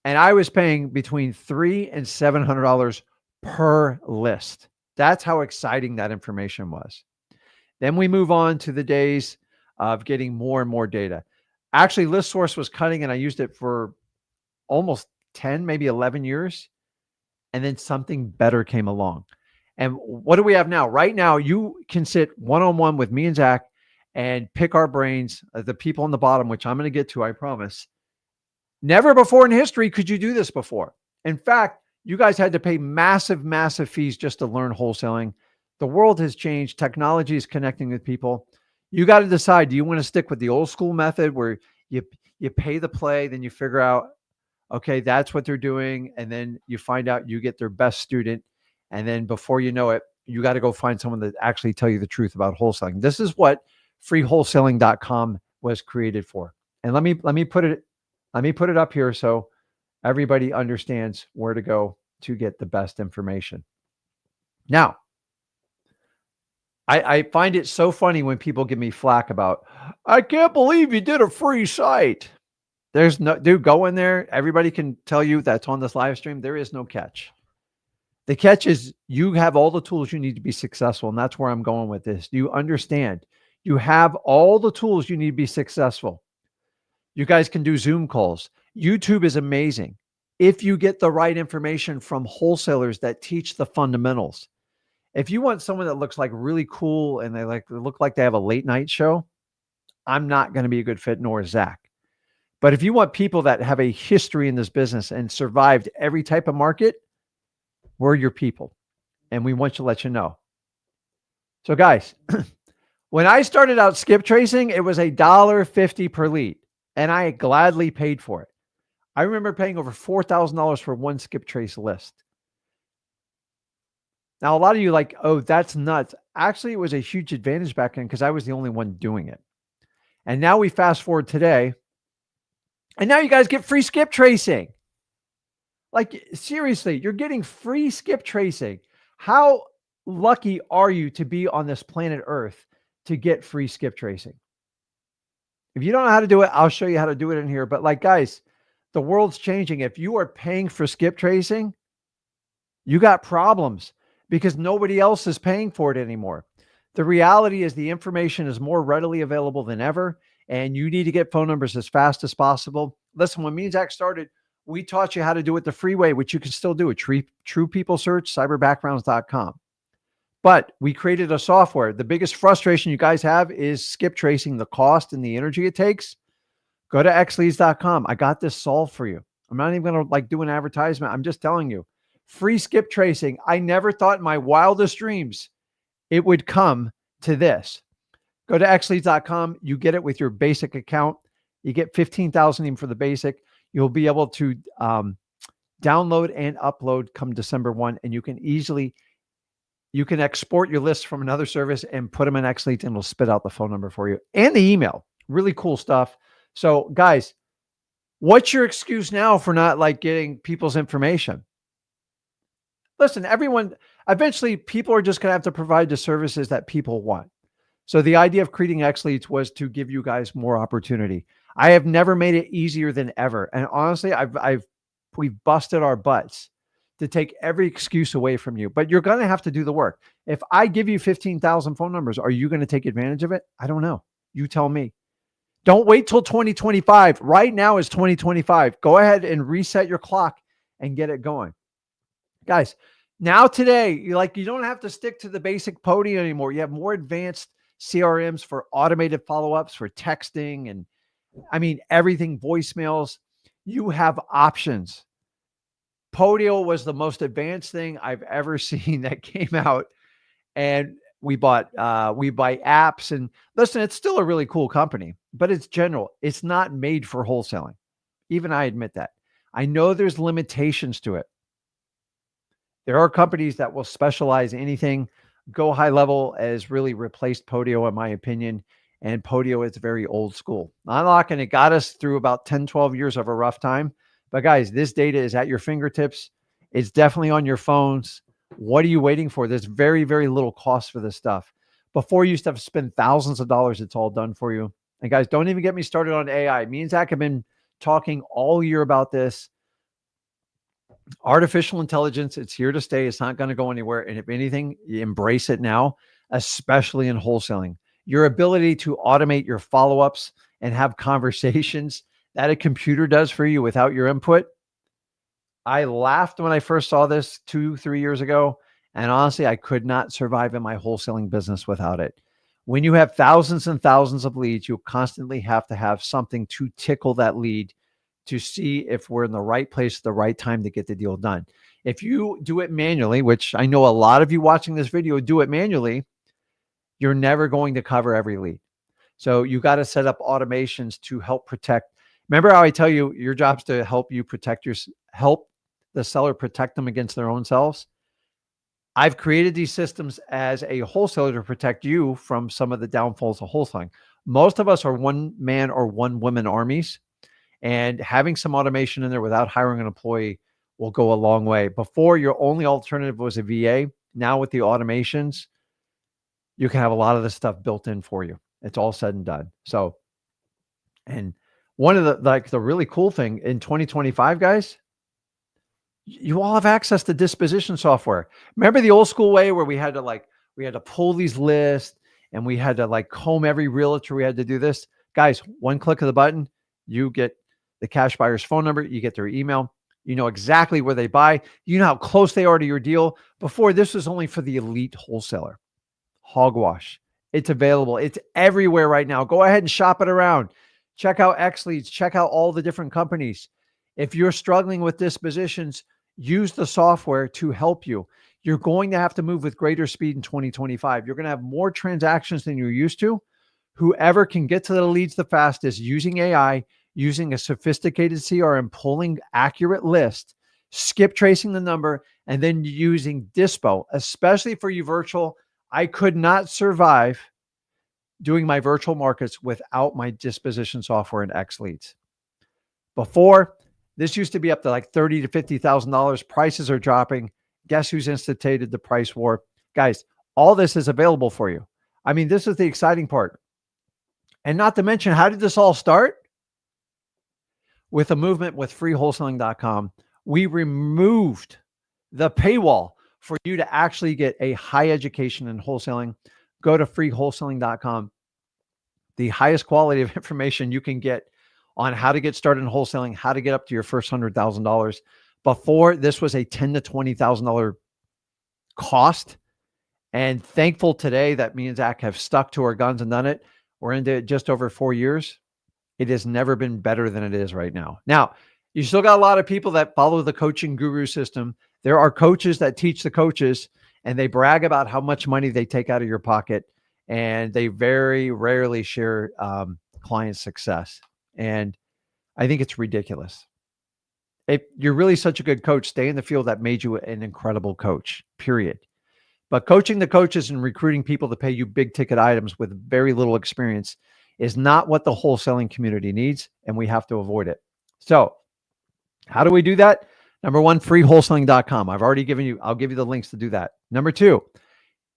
And I was paying between $300 and $700 per list. That's how exciting that information was. Then we move on to the days of getting more and more data. Actually, ListSource was cutting and I used it for almost 10, maybe 11 years. And then something better came along. And what do we have now? Right now, you can sit one-on-one with me and Zach and pick our brains, the people on the bottom, which I'm going to get to, I promise. Never before in history could you do this before. In fact, you guys had to pay massive, massive fees just to learn wholesaling. The world has changed. Technology is connecting with people. You got to decide, do you want to stick with the old school method where you pay the play, then you figure out, okay, that's what they're doing. And then you find out you get their best student. And then before you know it, you got to go find someone that actually tell you the truth about wholesaling. This is what freewholesaling.com was created for. And let me put it up here so everybody understands where to go to get the best information. Now, I find it so funny when people give me flack about, I can't believe you did a free site. There's no, dude, go in there. Everybody can tell you that's on this live stream. There is no catch. The catch is you have all the tools you need to be successful. And that's where I'm going with this. Do you understand? You have all the tools you need to be successful. You guys can do Zoom calls. YouTube is amazing. If you get the right information from wholesalers that teach the fundamentals. If you want someone that looks like really cool and they look like they have a late night show, I'm not going to be a good fit, nor is Zach. But if you want people that have a history in this business and survived every type of market, we're your people. And we want to let you know. So guys, when I started out skip tracing, it was $1.50 per lead. And I gladly paid for it. I remember paying over $4,000 for one skip trace list. Now, a lot of you like, oh, that's nuts. Actually, it was a huge advantage back then because I was the only one doing it. And now we fast forward today. And now you guys get free skip tracing. Like, seriously, you're getting free skip tracing. How lucky are you to be on this planet Earth to get free skip tracing? If you don't know how to do it, I'll show you how to do it in here. But like, guys, the world's changing. If you are paying for skip tracing, you got problems because nobody else is paying for it anymore. The reality is the information is more readily available than ever, and you need to get phone numbers as fast as possible. Listen, when me and Zach started, we taught you how to do it the free way, which you can still do. True People Search, cyberbackgrounds.com. But we created a software. The biggest frustration you guys have is skip tracing, the cost and the energy it takes. Go to xleads.com. I got this solved for you. I'm not even going to do an advertisement. I'm just telling you. Free skip tracing. I never thought in my wildest dreams it would come to this. Go to xleads.com. You get it with your basic account. You get 15,000 even for the basic. You'll be able to download and upload come December 1, and you can export your lists from another service and put them in xleads, and it'll spit out the phone number for you and the email. Really cool stuff. So guys, what's your excuse now for not getting people's information? Listen, eventually people are just going to have to provide the services that people want. So the idea of creating xleads was to give you guys more opportunity. I have never made it easier than ever. And honestly, we've busted our butts to take every excuse away from you, but you're going to have to do the work. If I give you 15,000 phone numbers, are you going to take advantage of it? I don't know. You tell me. Don't wait till 2025. Right now is 2025. Go ahead and reset your clock and get it going. Guys, now today, you don't have to stick to the basic Podio anymore. You have more advanced CRMs for automated follow-ups, for texting, and everything, voicemails. You have options. Podio was the most advanced thing I've ever seen that came out. And we buy apps, and listen, it's still a really cool company, but it's general. It's not made for wholesaling. Even I admit that. I know there's limitations to it. There are companies that will specialize in anything. Go High Level has really replaced Podio, in my opinion. And Podio is very old school. I'm not going to got us through about 10, 12 years of a rough time. But guys, this data is at your fingertips. It's definitely on your phones. What are you waiting for? There's very, very little cost for this stuff. Before you used to have to spend thousands of dollars, it's all done for you. And guys, don't even get me started on AI. Me and Zach have been talking all year about this. Artificial intelligence, it's here to stay. It's not going to go anywhere. And if anything, you embrace it now, especially in wholesaling. Your ability to automate your follow-ups and have conversations that a computer does for you without your input. I laughed when I first saw this 2-3 years ago. And honestly, I could not survive in my wholesaling business without it. When you have thousands and thousands of leads, you constantly have to have something to tickle that lead to see if we're in the right place at the right time to get the deal done. If you do it manually, which I know a lot of you watching this video do it manually, you're never going to cover every lead. So you got to set up automations to help protect. Remember how I tell you your job's to help you help the seller protect them against their own selves? I've created these systems as a wholesaler to protect you from some of the downfalls of wholesaling. Most of us are one man or one woman armies, and having some automation in there without hiring an employee will go a long way. Before, your only alternative was a VA. Now with the automations, you can have a lot of this stuff built in for you. It's all said and done. So, and One of the really cool thing in 2025, guys, you all have access to disposition software. Remember the old school way where we had to pull these lists and we had to like comb every realtor. We had to do this. Guys, one click of the button, you get the cash buyer's phone number, you get their email, you know exactly where they buy, you know how close they are to your deal. Before, this was only for the elite wholesaler. Hogwash. It's available. It's everywhere right now. Go ahead and shop it around. Check out X Leads. Check out all the different companies. If you're struggling with dispositions, use the software to help you. You're going to have to move with greater speed in 2025. You're going to have more transactions than you're used to. Whoever can get to the leads the fastest using AI, using a sophisticated CRM, pulling accurate lists, skip tracing the number, and then using Dispo, especially for you virtual. I could not survive doing my virtual markets without my disposition software and X Leads. Before, this used to be up to like $30,000 to $50,000. Prices are dropping. Guess who's instituted the price war? Guys, all this is available for you. I mean, this is the exciting part. And not to mention, how did this all start? With a movement with freewholesaling.com. We removed the paywall for you to actually get a high education in wholesaling. Go to freewholesaling.com. The highest quality of information you can get on how to get started in wholesaling, how to get up to your first $100,000. Before, this was a $10,000 to $20,000 cost. And thankful today that me and Zach have stuck to our guns and done it. We're into just over 4 years. It has never been better than it is right now. Now, you still got a lot of people that follow the coaching guru system. There are coaches that teach the coaches, and they brag about how much money they take out of your pocket, and they very rarely share client success. And I think it's ridiculous. If you're really such a good coach, stay in the field that made you an incredible coach, period. But coaching the coaches and recruiting people to pay you big ticket items with very little experience is not what the wholesaling community needs, and we have to avoid it. So how do we do that? Number one, freewholesaling.com. I've already given you, I'll give you the links to do that. Number two,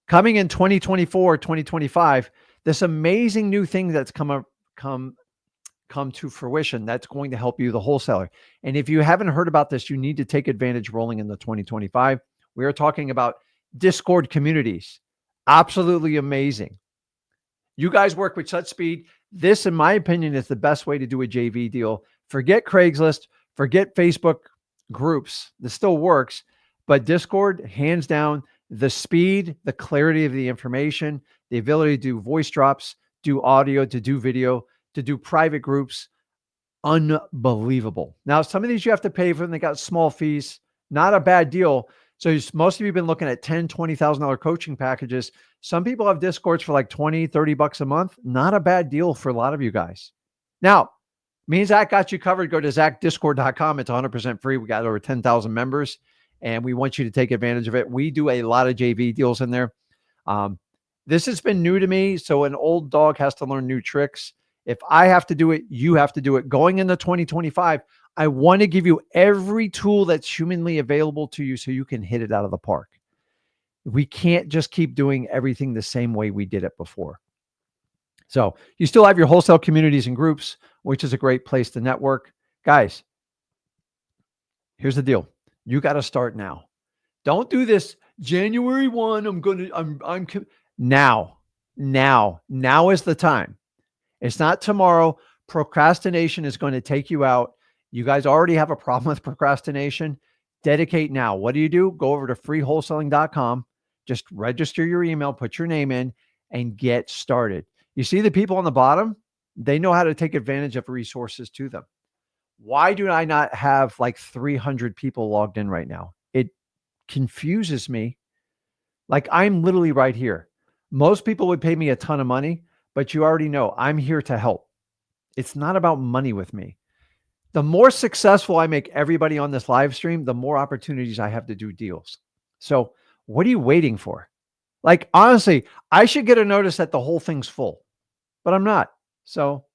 coming in 2024, 2025, this amazing new thing that's come to fruition that's going to help you, the wholesaler. And if you haven't heard about this, you need to take advantage rolling into 2025. We are talking about Discord communities. Absolutely amazing. You guys work with such speed. This, in my opinion, is the best way to do a JV deal. Forget Craigslist, forget Facebook groups. This still works, but Discord, hands down, the speed, the clarity of the information, the ability to do voice drops, do audio, to do video, to do private groups, unbelievable. Now, some of these you have to pay for, and they got small fees. Not a bad deal. So most of you have been looking at $10,000, $20,000 coaching packages. Some people have Discords for like 20, 30 bucks a month. Not a bad deal for a lot of you guys. Now, me and Zach got you covered. Go to zachdiscord.com. It's 100% free. We got over 10,000 members, and we want you to take advantage of it. We do a lot of JV deals in there. This has been new to me, so an old dog has to learn new tricks. If I have to do it, you have to do it. Going into 2025, I want to give you every tool that's humanly available to you so you can hit it out of the park. We can't just keep doing everything the same way we did it before. So you still have your wholesale communities and groups, which is a great place to network. Guys, here's the deal. You got to start now. Don't do this January 1. Now is the time. It's not tomorrow. Procrastination is going to take you out. You guys already have a problem with procrastination. Dedicate now. What do? Go over to freewholesaling.com. Just register your email, put your name in, and get started. You see the people on the bottom? They know how to take advantage of resources to them. Why do I not have like 300 people logged in right now? It confuses me. Like, I'm literally right here. Most people would pay me a ton of money, but you already know I'm here to help. It's not about money with me. The more successful I make everybody on this live stream, the more opportunities I have to do deals. So what are you waiting for? Like, honestly, I should get a notice that the whole thing's full, but I'm not. So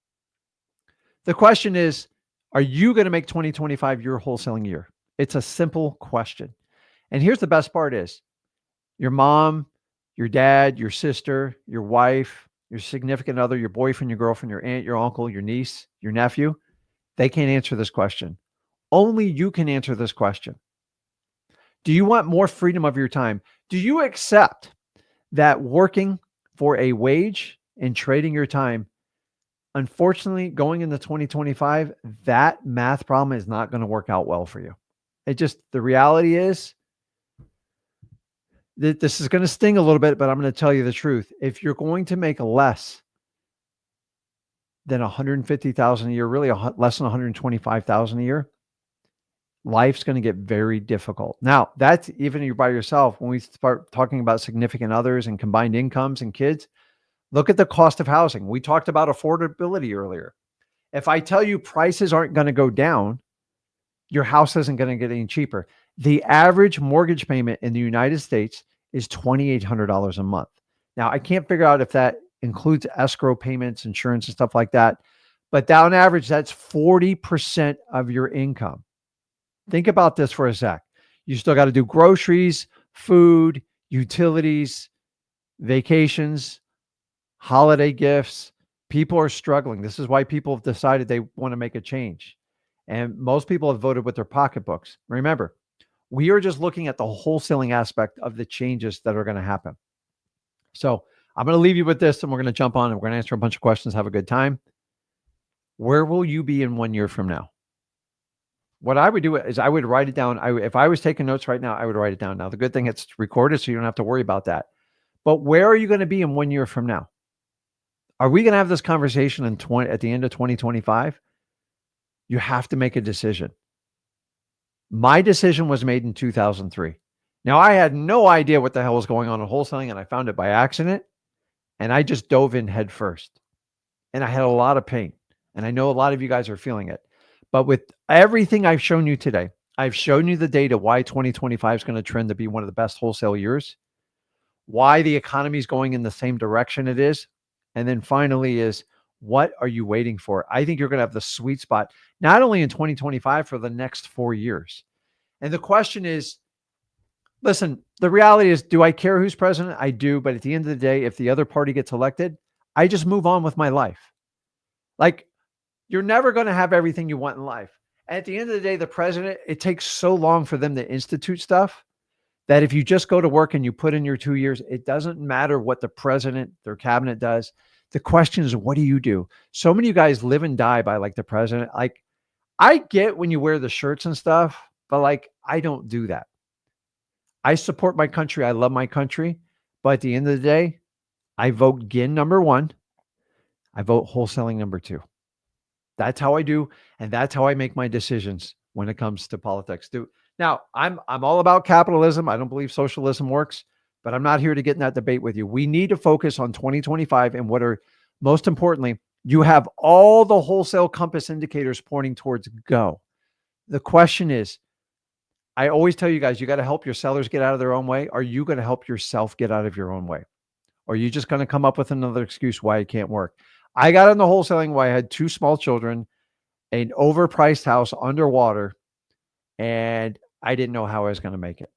the question is, are you going to make 2025 your wholesaling year? It's a simple question. And here's the best part is, your mom, your dad, your sister, your wife, your significant other, your boyfriend, your girlfriend, your aunt, your uncle, your niece, your nephew, They can't answer this question. Only you can answer this question. Do you want more freedom of your time? Do you accept that working for a wage and trading your time, unfortunately, going into 2025, that math problem is not going to work out well for you. The reality is that this is going to sting a little bit, but I'm going to tell you the truth. If you're going to make less than 150,000 a year, really less than 125,000 a year, life's going to get very difficult. Now, that's even you're by yourself. When we start talking about significant others and combined incomes and kids, look at the cost of housing. We talked about affordability earlier. If I tell you prices aren't going to go down, your house isn't going to get any cheaper. The average mortgage payment in the United States is $2,800 a month. Now, I can't figure out if that includes escrow payments, insurance, and stuff like that. But on average, that's 40% of your income. Think about this for a sec. You still got to do groceries, food, utilities, vacations, holiday gifts. People are struggling. This is why people have decided they want to make a change. And most people have voted with their pocketbooks. Remember, we are just looking at the wholesaling aspect of the changes that are going to happen. So I'm going to leave you with this, and we're going to jump on and we're going to answer a bunch of questions. Have a good time. Where will you be in 1 year from now? What I would do is I would write it down. If I was taking notes right now, I would write it down. Now, the good thing, it's recorded, so you don't have to worry about that. But where are you going to be in 1 year from now? Are we going to have this conversation at the end of 2025? You have to make a decision. My decision was made in 2003. Now, I had no idea what the hell was going on in wholesaling, and I found it by accident, and I just dove in head first. And I had a lot of pain, and I know a lot of you guys are feeling it. But with everything I've shown you today, I've shown you the data why 2025 is going to trend to be one of the best wholesale years, why the economy is going in the same direction it is, and then finally is, what are you waiting for? I think you're going to have the sweet spot, not only in 2025, for the next 4 years. And the question is, listen, the reality is, do I care who's president? I do. But at the end of the day, if the other party gets elected, I just move on with my life. Like, you're never going to have everything you want in life. And at the end of the day, the president, it takes so long for them to institute stuff that if you just go to work and you put in your 2 years, it doesn't matter what the president, their cabinet does. The question is, what do you do? So many of you guys live and die by like the president. Like, I get when you wear the shirts and stuff, but like, I don't do that. I support my country. I love my country. But at the end of the day, I vote Ginn number 1. I vote wholesaling number 2. That's how I do. And that's how I make my decisions when it comes to politics. Now, I'm all about capitalism. I don't believe socialism works, but I'm not here to get in that debate with you. We need to focus on 2025 and what are, most importantly, you have all the wholesale compass indicators pointing towards go. The question is, I always tell you guys, you got to help your sellers get out of their own way. Are you going to help yourself get out of your own way? Or are you just going to come up with another excuse why it can't work? I got into wholesaling why I had 2 small children, an overpriced house underwater, and I didn't know how I was going to make it.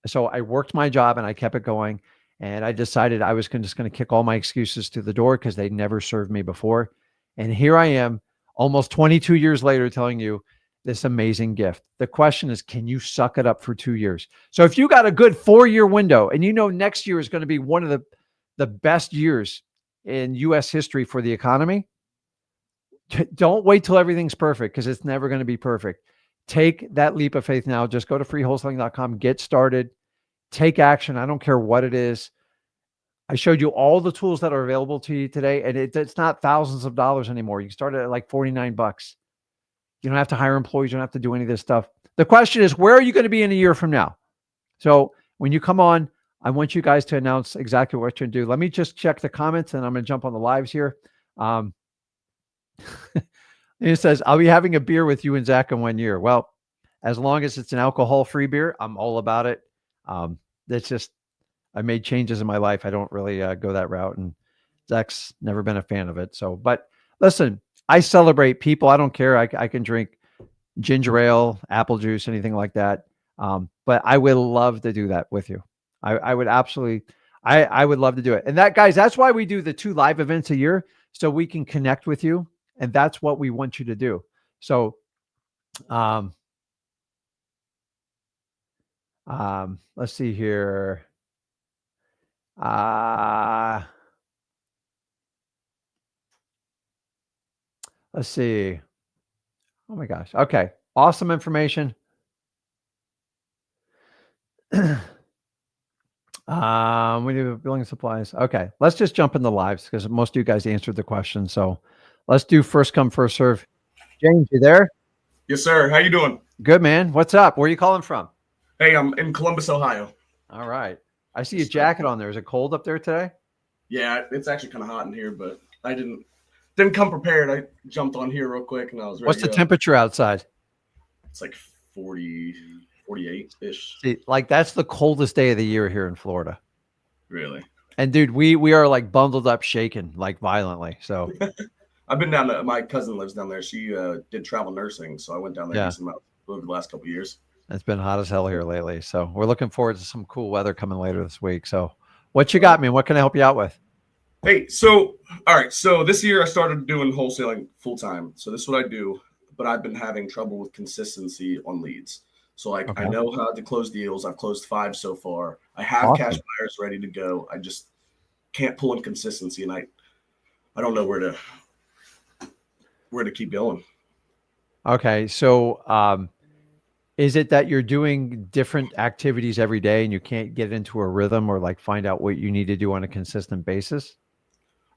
So I worked my job and I kept it going. And I decided I was just going to kick all my excuses to the door because they never served me before. And here I am, almost 22 years later, telling you this amazing gift. The question is, can you suck it up for 2 years? So if you got a good 4-year window and you know next year is going to be one of the best years in U.S. history for the economy, don't wait till everything's perfect, because it's never going to be perfect. Take that leap of faith now. Just go to freewholesaling.com, get started, take action. I don't care what it is. I showed you all the tools that are available to you today, and it's not thousands of dollars anymore. You can start at like $49. You don't have to hire employees. You don't have to do any of this stuff. The question is, where are you going to be in a year from now? So when you come on, I want you guys to announce exactly what you're going to do. Let me just check the comments, and I'm going to jump on the lives here. It says, I'll be having a beer with you and Zach in 1 year. Well, as long as it's an alcohol-free beer, I'm all about it. That's just, I made changes in my life. I don't really go that route, and Zach's never been a fan of it. So, but listen, I celebrate people. I don't care. I can drink ginger ale, apple juice, anything like that. But I would love to do that with you. I would absolutely, I would love to do it. And that, guys, that's why we do the 2 live events a year, so we can connect with you And that's what we want you to do. So, let's see here. Let's see. Oh my gosh. Okay. Awesome information. We do building supplies. Okay. Let's just jump into lives because most of you guys answered the question. So let's do first come, first serve. James, you there? Yes, sir. How you doing? Good, man. What's up? Where are you calling from? Hey, I'm in Columbus, Ohio. All right. I see a jacket on there. Is it cold up there today? Yeah, it's actually kind of hot in here, but I didn't come prepared. I jumped on here real quick and I was ready. What's the temperature outside? It's like 40, 48-ish. See, like that's the coldest day of the year here in Florida. Really? And dude, we are like bundled up, shaking like violently. So I've been down to, my cousin lives down there. She did travel nursing, so I went down there over the last couple of years. It's been hot as hell here lately. So we're looking forward to some cool weather coming later this week. So what you got, man? What can I help you out with? Hey, so all right. So this year I started doing wholesaling full time. So this is what I do, but I've been having trouble with consistency on leads. So like I know how to close deals. I've closed 5 so far. I have cash buyers ready to go. I just can't pull in consistency, and I don't know where to keep going. Okay, so is it that you're doing different activities every day and you can't get into a rhythm or like find out what you need to do on a consistent basis?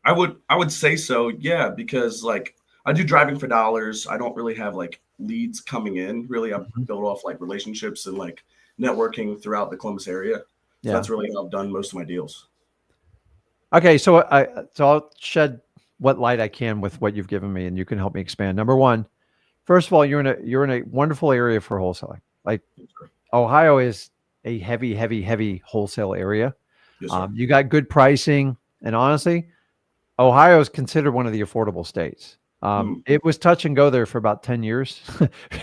I would say so, yeah, because like I do driving for dollars. I don't really have like leads coming in. Really, I've built off like relationships and like networking throughout the Columbus area. So that's really how I've done most of my deals. Okay, so I'll shed what light I can with what you've given me, and you can help me expand. Number one, first of all, you're in a wonderful area for wholesaling. Like Ohio is a heavy wholesale area. Yes, sir. You got good pricing, and honestly, Ohio is considered one of the affordable states. It was touch and go there for about 10 years.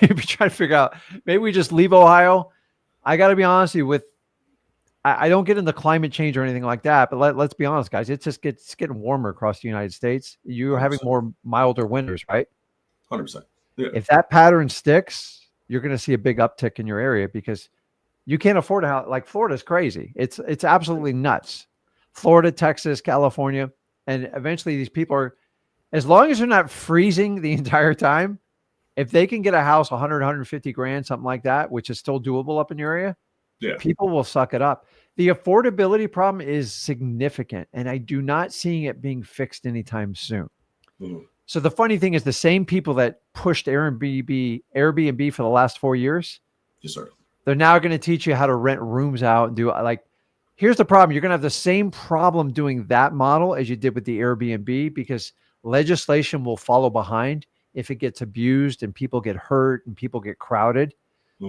Maybe trying to figure out, maybe we just leave Ohio. I got to be honest with you, I don't get into climate change or anything like that, but let's be honest, guys. It's getting warmer across the United States. You're 100%. Having more milder winters, right? 100%. Yeah. If that pattern sticks, you're going to see a big uptick in your area because you can't afford a house. Like Florida's crazy. It's absolutely nuts. Florida, Texas, California, and eventually these people are, as long as they're not freezing the entire time, if they can get a house 100, 150 grand, something like that, which is still doable up in your area, people will suck it up. The affordability problem is significant, and I do not see it being fixed anytime soon. So the funny thing is the same people that pushed Airbnb for the last 4 years, yes, sir, they're now going to teach you how to rent rooms out and do like, here's the problem. You're going to have the same problem doing that model as you did with the Airbnb because legislation will follow behind if it gets abused and people get hurt and people get crowded.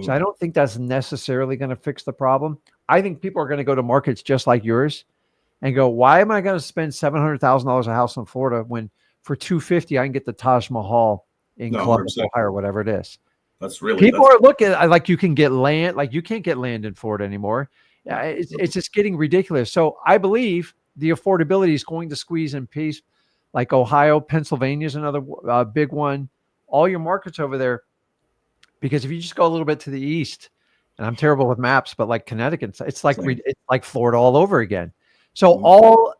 So I don't think that's necessarily going to fix the problem. I think people are going to go to markets just like yours and go, why am I going to spend $700,000 a house in Florida when for $250 I can get the Taj Mahal in Columbus, Ohio, or whatever it is? That's really people are looking at like you can get land, like you can't get land in Florida anymore. It's just getting ridiculous. So I believe the affordability is going to squeeze in piece, like Ohio, Pennsylvania is another big one. All your markets over there. Because if you just go a little bit to the east, and I'm terrible with maps, but like Connecticut, it's like Florida all over again. So all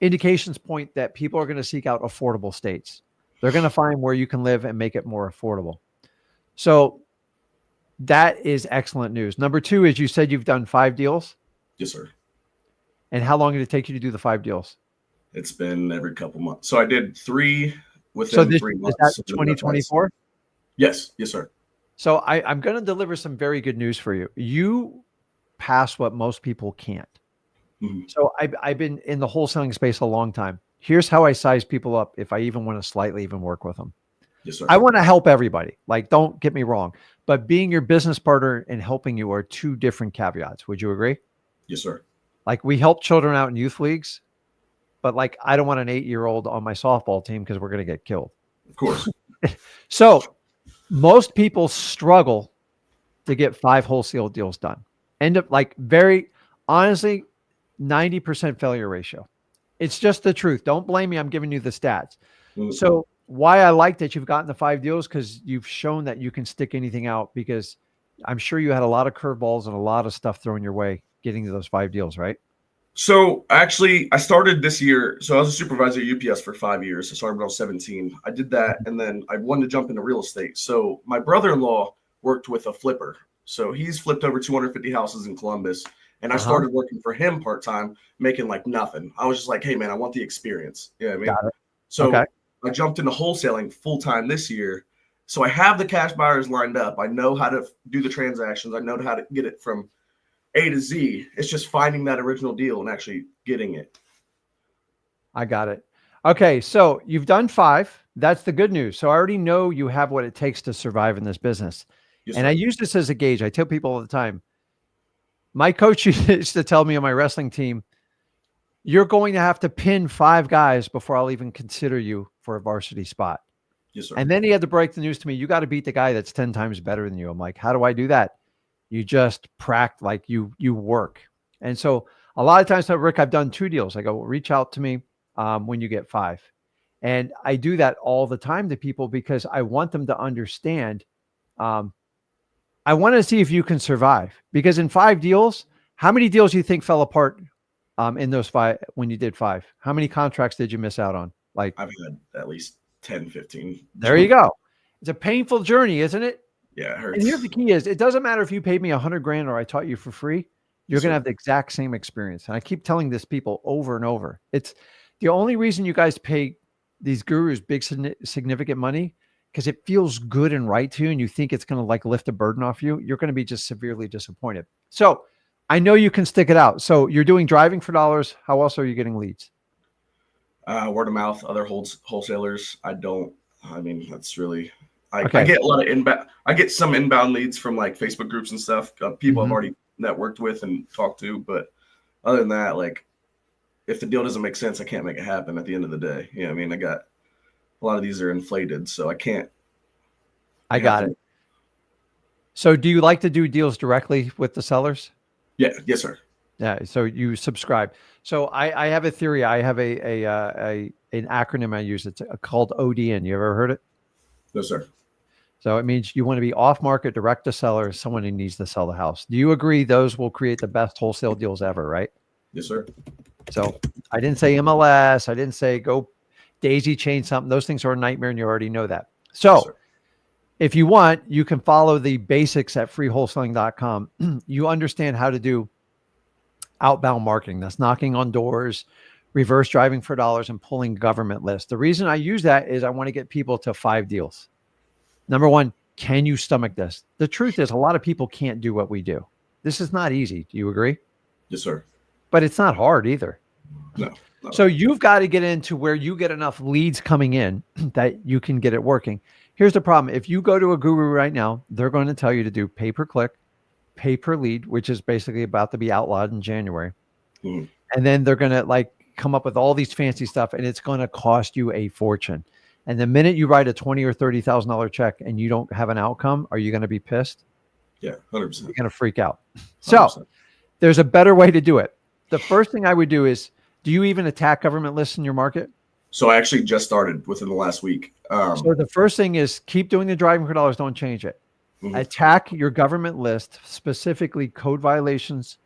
indications point that people are going to seek out affordable states. They're going to find where you can live and make it more affordable. So that is excellent news. Number 2 is you said you've done 5 deals. Yes, sir. And how long did it take you to do the 5 deals? It's been every couple months. So I did 3 within 3 months. Is that 2024? Yes, sir. So I'm going to deliver some very good news for you. You pass what most people can't. So I've been in the wholesaling space a long time. Here's how I size people up if I even want to slightly even work with them. Yes, sir. I want to help everybody. Like, don't get me wrong. But being your business partner and helping you are 2 different caveats. Would you agree? Yes, sir. Like, we help children out in youth leagues, but like, I don't want an 8-year-old on my softball team because we're going to get killed. Of course. So most people struggle to get 5 wholesale deals done. End up like very honestly, 90% failure ratio. It's just the truth. Don't blame me. I'm giving you the stats. So why I like that you've gotten the 5 deals, because you've shown that you can stick anything out, because I'm sure you had a lot of curveballs and a lot of stuff thrown your way getting to those 5 deals, right? So actually, I started this year. So I was a supervisor at UPS for 5 years. I started when I was 17. I did that, and then I wanted to jump into real estate. So my brother-in-law worked with a flipper. So he's flipped over 250 houses in Columbus, and I started working for him part-time, making like nothing. I was just like, hey, man, I want the experience. You know what I mean? Got it. So Okay. I jumped into wholesaling full-time this year. So I have the cash buyers lined up. I know how to do the transactions. I know how to get it from A to Z. It's just finding that original deal and actually getting it. I got it. Okay. So you've done 5. That's the good news. So I already know you have what it takes to survive in this business. Yes, And sir. I use this as a gauge. I tell people all the time, my coach used to tell me on my wrestling team, you're going to have to pin 5 guys before I'll even consider you for a varsity spot. Yes, sir. And then he had to break the news to me. You got to beat the guy that's 10 times better than you. I'm like, how do I do that? You just practice, like you work. And so a lot of times, Rick, I've done 2 deals. I go, well, reach out to me when you get 5. And I do that all the time to people because I want them to understand. I want to see if you can survive, because in 5 deals, how many deals do you think fell apart in those 5 when you did 5? How many contracts did you miss out on? Like, I've had at least 10, 15. there you go. It's a painful journey, isn't it? Yeah, it hurts. And here's the key is, it doesn't matter if you paid me $100,000 or I taught you for free, you're going to have the exact same experience. And I keep telling this people over and over. It's the only reason you guys pay these gurus big significant money, because it feels good and right to you. And you think it's going to like lift a burden off you. You're going to be just severely disappointed. So I know you can stick it out. So you're doing driving for dollars. How else are you getting leads? Word of mouth, other wholesalers. I mean, that's really, I Okay. get a lot of inbound. I get some inbound leads from like Facebook groups and stuff. People I've already networked with and talked to. But other than that, like, if the deal doesn't make sense, I can't make it happen at the end of the day. You know what I mean? I got a lot of these are inflated, so I can't. I got it. So do you like to do deals directly with the sellers? Yeah. Yes, sir. Yeah. So you subscribe. So I have a theory. I have an acronym I use. It's called ODN. You ever heard it? No, sir. So it means you want to be off market, direct to seller, someone who needs to sell the house. Do you agree those will create the best wholesale deals ever, right? Yes, sir. So I didn't say MLS. I didn't say go daisy chain something. Those things are a nightmare, and you already know that. So Yes, if you want, you can follow the basics at freewholesaling.com. You understand how to do outbound marketing. That's knocking on doors, reverse driving for dollars, and pulling government lists. The reason I use that is I want to get people to 5 deals. Number 1, can you stomach this? The truth is, a lot of people can't do what we do. This is not easy. Do you agree? Yes, sir. But it's not hard either. No. So you've got to get into where you get enough leads coming in that you can get it working. Here's the problem. If you go to a guru right now, they're going to tell you to do pay per click, pay per lead, which is basically about to be outlawed in January. And then they're going to like come up with all these fancy stuff, and it's going to cost you a fortune. And the minute you write a $20,000 or $30,000 check and you don't have an outcome, are you going to be pissed? Yeah, 100%. You're going to freak out. 100%. So there's a better way to do it. The first thing I would do is, do you even attack government lists in your market? So I actually just started within the last week. So the first thing is keep doing the driving for dollars. Don't change it. Attack your government list, specifically code violations,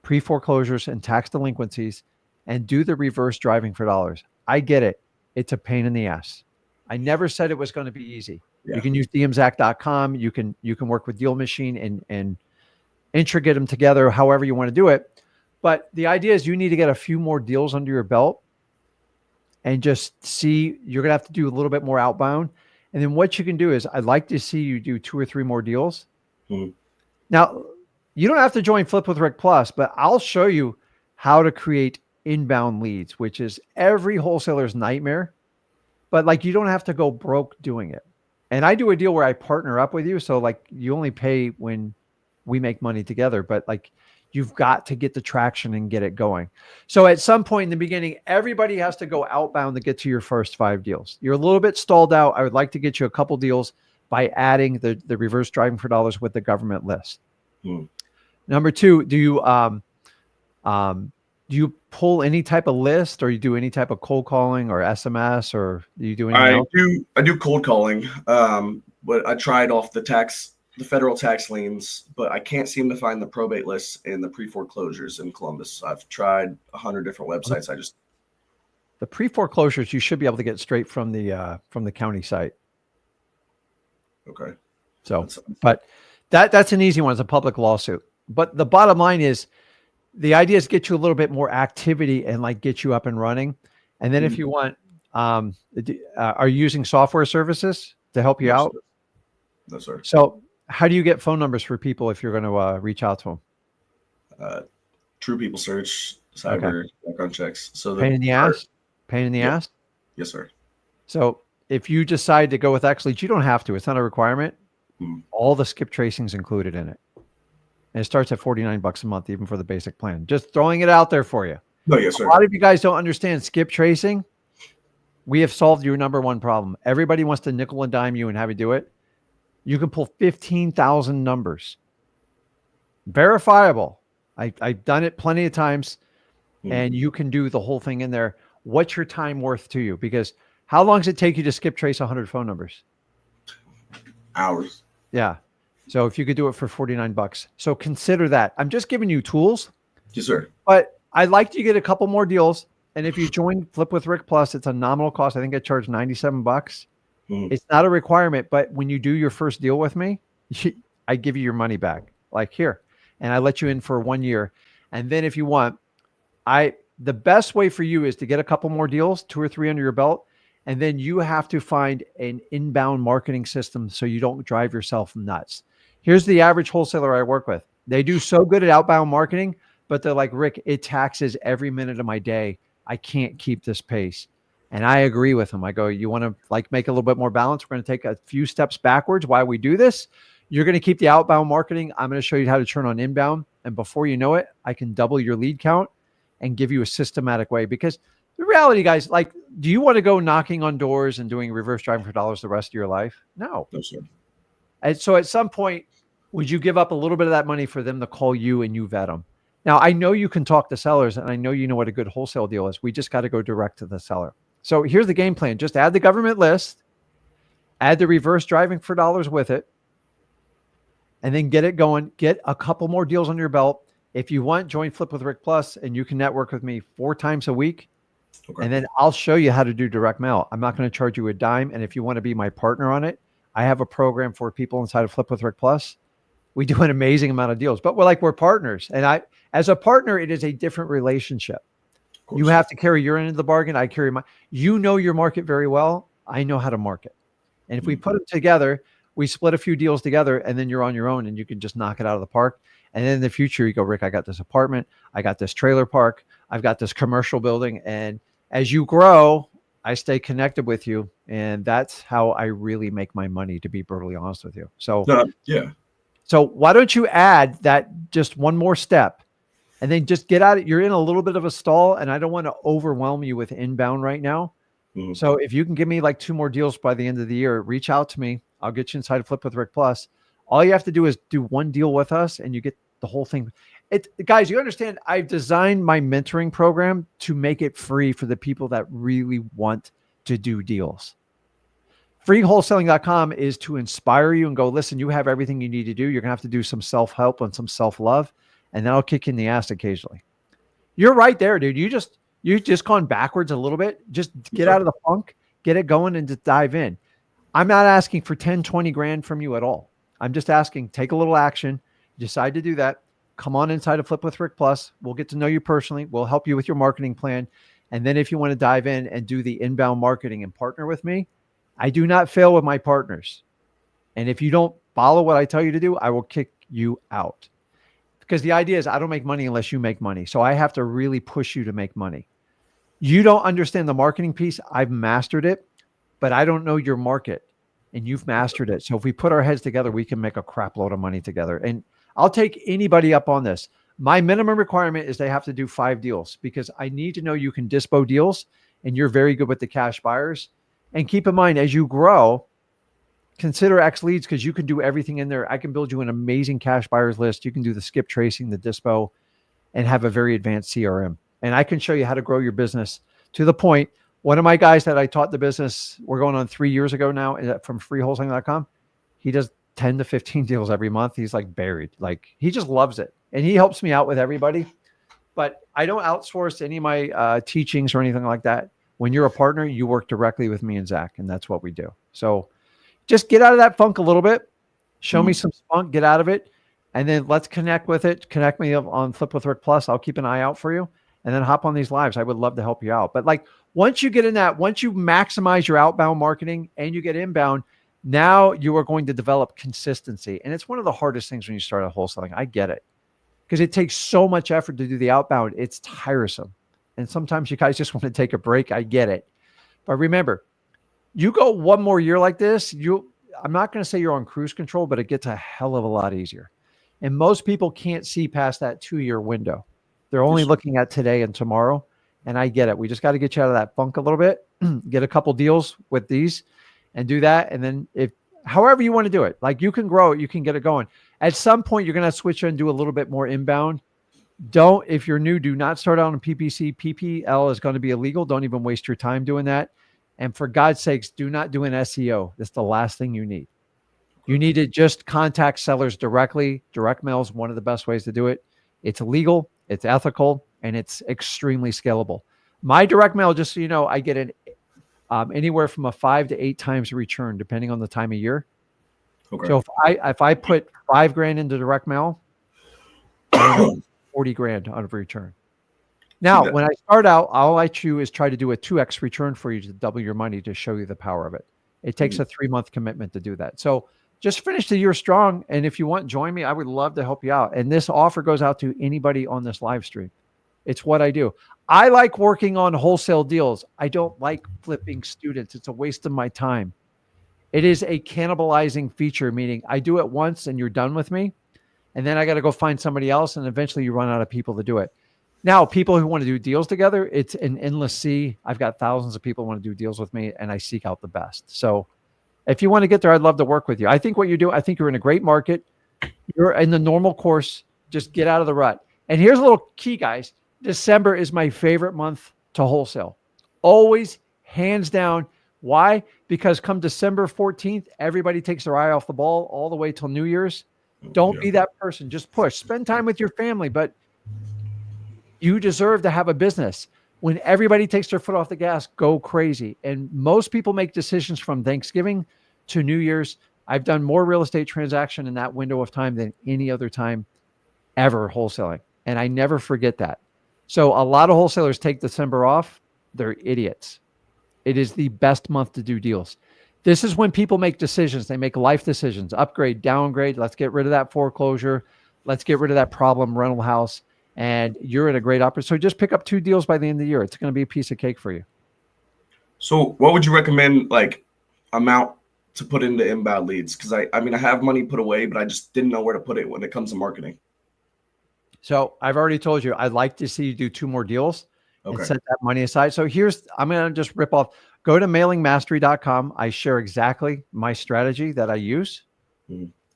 pre-foreclosures, and tax delinquencies, and do the reverse driving for dollars. I get it. It's a pain in the ass. I never said it was going to be easy. Yeah. You can use dmzac.com. You can work with Deal Machine and integrate them together however you want to do it. But the idea is you need to get a few more deals under your belt and just see, you're going to have to do a little bit more outbound. And then what you can do is, I'd like to see you do 2 or 3 more deals. Now, you don't have to join Flip with Rick Plus, but I'll show you how to create inbound leads, which is every wholesaler's nightmare. But like, you don't have to go broke doing it. And I do a deal where I partner up with you. So like, you only pay when we make money together, but like, you've got to get the traction and get it going. So at some point in the beginning, everybody has to go outbound to get to your first 5 deals. You're a little bit stalled out. I would like to get you a couple deals by adding the reverse driving for dollars with the government list. Number 2, do you Do you pull any type of list, or you do any type of cold calling or SMS, or do you do anything else? I do cold calling, but I tried off the federal tax liens, but I can't seem to find the probate lists and the pre-foreclosures in Columbus. I've tried 100 different websites. The pre-foreclosures you should be able to get straight from the county site. Okay. So, but that's an easy one. It's a public lawsuit. But the bottom line is, the idea is get you a little bit more activity and like get you up and running. And then if you want, are you using software services to help you out? Sir. No, sir. So how do you get phone numbers for people if you're going to reach out to them? True People Search, cyber background checks. So pain in the ass? Pain in the ass? Yes, sir. So if you decide to go with XLeads, you don't have to. It's not a requirement. All the skip tracing is included in it. And it starts at $49 a month, even for the basic plan. Just throwing it out there for you. No, yes, sir. A lot of you guys don't understand skip tracing. We have solved your number one problem. Everybody wants to nickel and dime you and have you do it. You can pull 15,000 numbers. Verifiable. I've done it plenty of times, and you can do the whole thing in there. What's your time worth to you? Because how long does it take you to skip trace 100 phone numbers? Hours. Yeah. So if you could do it for $49. So consider that. I'm just giving you tools. Yes, sir. But I'd like to get a couple more deals. And if you join Flip with Rick Plus, it's a nominal cost. I think I charge $97. It's not a requirement, but when you do your first deal with me, I give you your money back. Like, here. And I let you in for 1 year. And then if you want, the best way for you is to get a couple more deals, 2 or 3 under your belt. And then you have to find an inbound marketing system so you don't drive yourself nuts. Here's the average wholesaler I work with. They do so good at outbound marketing, but they're like, Rick, it taxes every minute of my day. I can't keep this pace. And I agree with them. I go, you want to like make a little bit more balance? We're going to take a few steps backwards while we do this. You're going to keep the outbound marketing. I'm going to show you how to turn on inbound. And before you know it, I can double your lead count and give you a systematic way. Because the reality, guys, like, do you want to go knocking on doors and doing reverse driving for dollars the rest of your life? No. No, sir. And so at some point, would you give up a little bit of that money for them to call you and you vet them? Now, I know you can talk to sellers, and I know you know what a good wholesale deal is. We just got to go direct to the seller. So here's the game plan. Just add the government list, add the reverse driving for dollars with it, and then get it going. Get a couple more deals on your belt. If you want, join Flip with Rick Plus, and you can network with me 4 times a week. Okay. And then I'll show you how to do direct mail. I'm not going to charge you a dime. And if you want to be my partner on it, I have a program for people inside of Flip with Rick Plus. We do an amazing amount of deals, but we're partners. And as a partner, it is a different relationship. You have to carry your end of the bargain. I carry you know your market very well. I know how to market. And if we put them together, we split a few deals together, and then you're on your own and you can just knock it out of the park. And then in the future, you go, Rick, I got this apartment. I got this trailer park. I've got this commercial building. And as you grow, I stay connected with you. And that's how I really make my money, to be brutally honest with you. So, yeah. So why don't you add that just one more step, and then just get out. You're in a little bit of a stall, and I don't want to overwhelm you with inbound right now. So if you can give me like 2 more deals by the end of the year, reach out to me. I'll get you inside of Flip with Rick Plus. All you have to do is do 1 deal with us, and you get the whole thing. Guys, you understand, I've designed my mentoring program to make it free for the people that really want to do deals. Freewholesaling.com is to inspire you and go, listen, you have everything you need to do. You're going to have to do some self-help and some self-love, and that'll kick you in the ass occasionally. You're right there, dude. You just gone backwards a little bit. Just get out of the funk, get it going, and just dive in. I'm not asking for 10, 20 grand from you at all. I'm just asking, take a little action, decide to do that. Come on inside of Flip with Rick Plus. We'll get to know you personally. We'll help you with your marketing plan. And then if you want to dive in and do the inbound marketing and partner with me, I do not fail with my partners. And if you don't follow what I tell you to do, I will kick you out. Because the idea is I don't make money unless you make money. So I have to really push you to make money. You don't understand the marketing piece. I've mastered it, but I don't know your market, and you've mastered it. So if we put our heads together, we can make a crap load of money together. And I'll take anybody up on this. My minimum requirement is they have to do 5 deals, because I need to know you can dispo deals, and you're very good with the cash buyers. And keep in mind, as you grow, consider XLeads, because you can do everything in there. I can build you an amazing cash buyers list. You can do the skip tracing, the dispo, and have a very advanced CRM. and I can show you how to grow your business to the point. One of my guys that I taught the business, we're going on 3 years ago now, from freewholesaling.com. He does 10 to 15 deals every month. He's like buried. Like, he just loves it. And he helps me out with everybody. But I don't outsource any of my teachings or anything like that. When you're a partner, you work directly with me and Zach, and that's what we do. So just get out of that funk a little bit. Show me some spunk, get out of it, and then let's connect with it. Connect me on Flip with Rick Plus. I'll keep an eye out for you, and then hop on these lives. I would love to help you out. But like, once you get in that, once you maximize your outbound marketing and you get inbound, now you are going to develop consistency. And it's one of the hardest things when you start out wholesaling. I get it, because it takes so much effort to do the outbound. It's tiresome. And sometimes you guys just want to take a break. I get it. But remember, you go one more year like this, I'm not going to say you're on cruise control, but it gets a hell of a lot easier. And most people can't see past that 2-year window. They're only looking at today and tomorrow. And I get it. We just got to get you out of that funk a little bit, get a couple deals with these and do that. And then however you want to do it, like, you can grow it, you can get it going. At some point, you're going to switch and do a little bit more inbound. If you're new, do not start out on PPC. PPL is going to be illegal. Don't even waste your time doing that. And for God's sakes, do not do an SEO. That's the last thing you need. You need to just contact sellers directly. Direct mail is one of the best ways to do it. It's legal, it's ethical, and it's extremely scalable. My direct mail, just so you know, I get it anywhere from a 5 to 8 times return, depending on the time of year. Okay. So if I put $5,000 into direct mail, 40 grand on a return. Now, when I start out, all I do is try to do a 2x return for you to double your money, to show you the power of it. It takes a 3-month commitment to do that. So just finish the year strong. And if you want, join me. I would love to help you out. And this offer goes out to anybody on this live stream. It's what I do. I like working on wholesale deals. I don't like flipping students. It's a waste of my time. It is a cannibalizing feature, meaning I do it once and you're done with me. And then I got to go find somebody else. And eventually you run out of people to do it. Now, people who want to do deals together, it's an endless sea. I've got thousands of people who want to do deals with me, and I seek out the best. So if you want to get there, I'd love to work with you. I think what you do, I think you're in a great market. You're in the normal course. Just get out of the rut. And here's a little key, guys. December is my favorite month to wholesale. Always, hands down. Why? Because come December 14th, everybody takes their eye off the ball all the way till New Year's. Don't be that person. Just push. Spend time with your family, but you deserve to have a business. When everybody takes their foot off the gas, go crazy. And most people make decisions from Thanksgiving to New Year's. I've done more real estate transaction in that window of time than any other time ever wholesaling. And I never forget that. So a lot of wholesalers take December off. They're idiots. It is the best month to do deals. This is when people make decisions. They make life decisions, upgrade, downgrade. Let's get rid of that foreclosure. Let's get rid of that problem rental house. And you're in a great opportunity. So just pick up 2 deals by the end of the year. It's going to be a piece of cake for you. So what would you recommend, like, amount to put into inbound leads? Because I mean, I have money put away, but I just didn't know where to put it when it comes to marketing. So I've already told you, I'd like to see you do 2 more deals and set that money aside. So I'm going to just rip off. Go to mailingmastery.com. I share exactly my strategy that I use.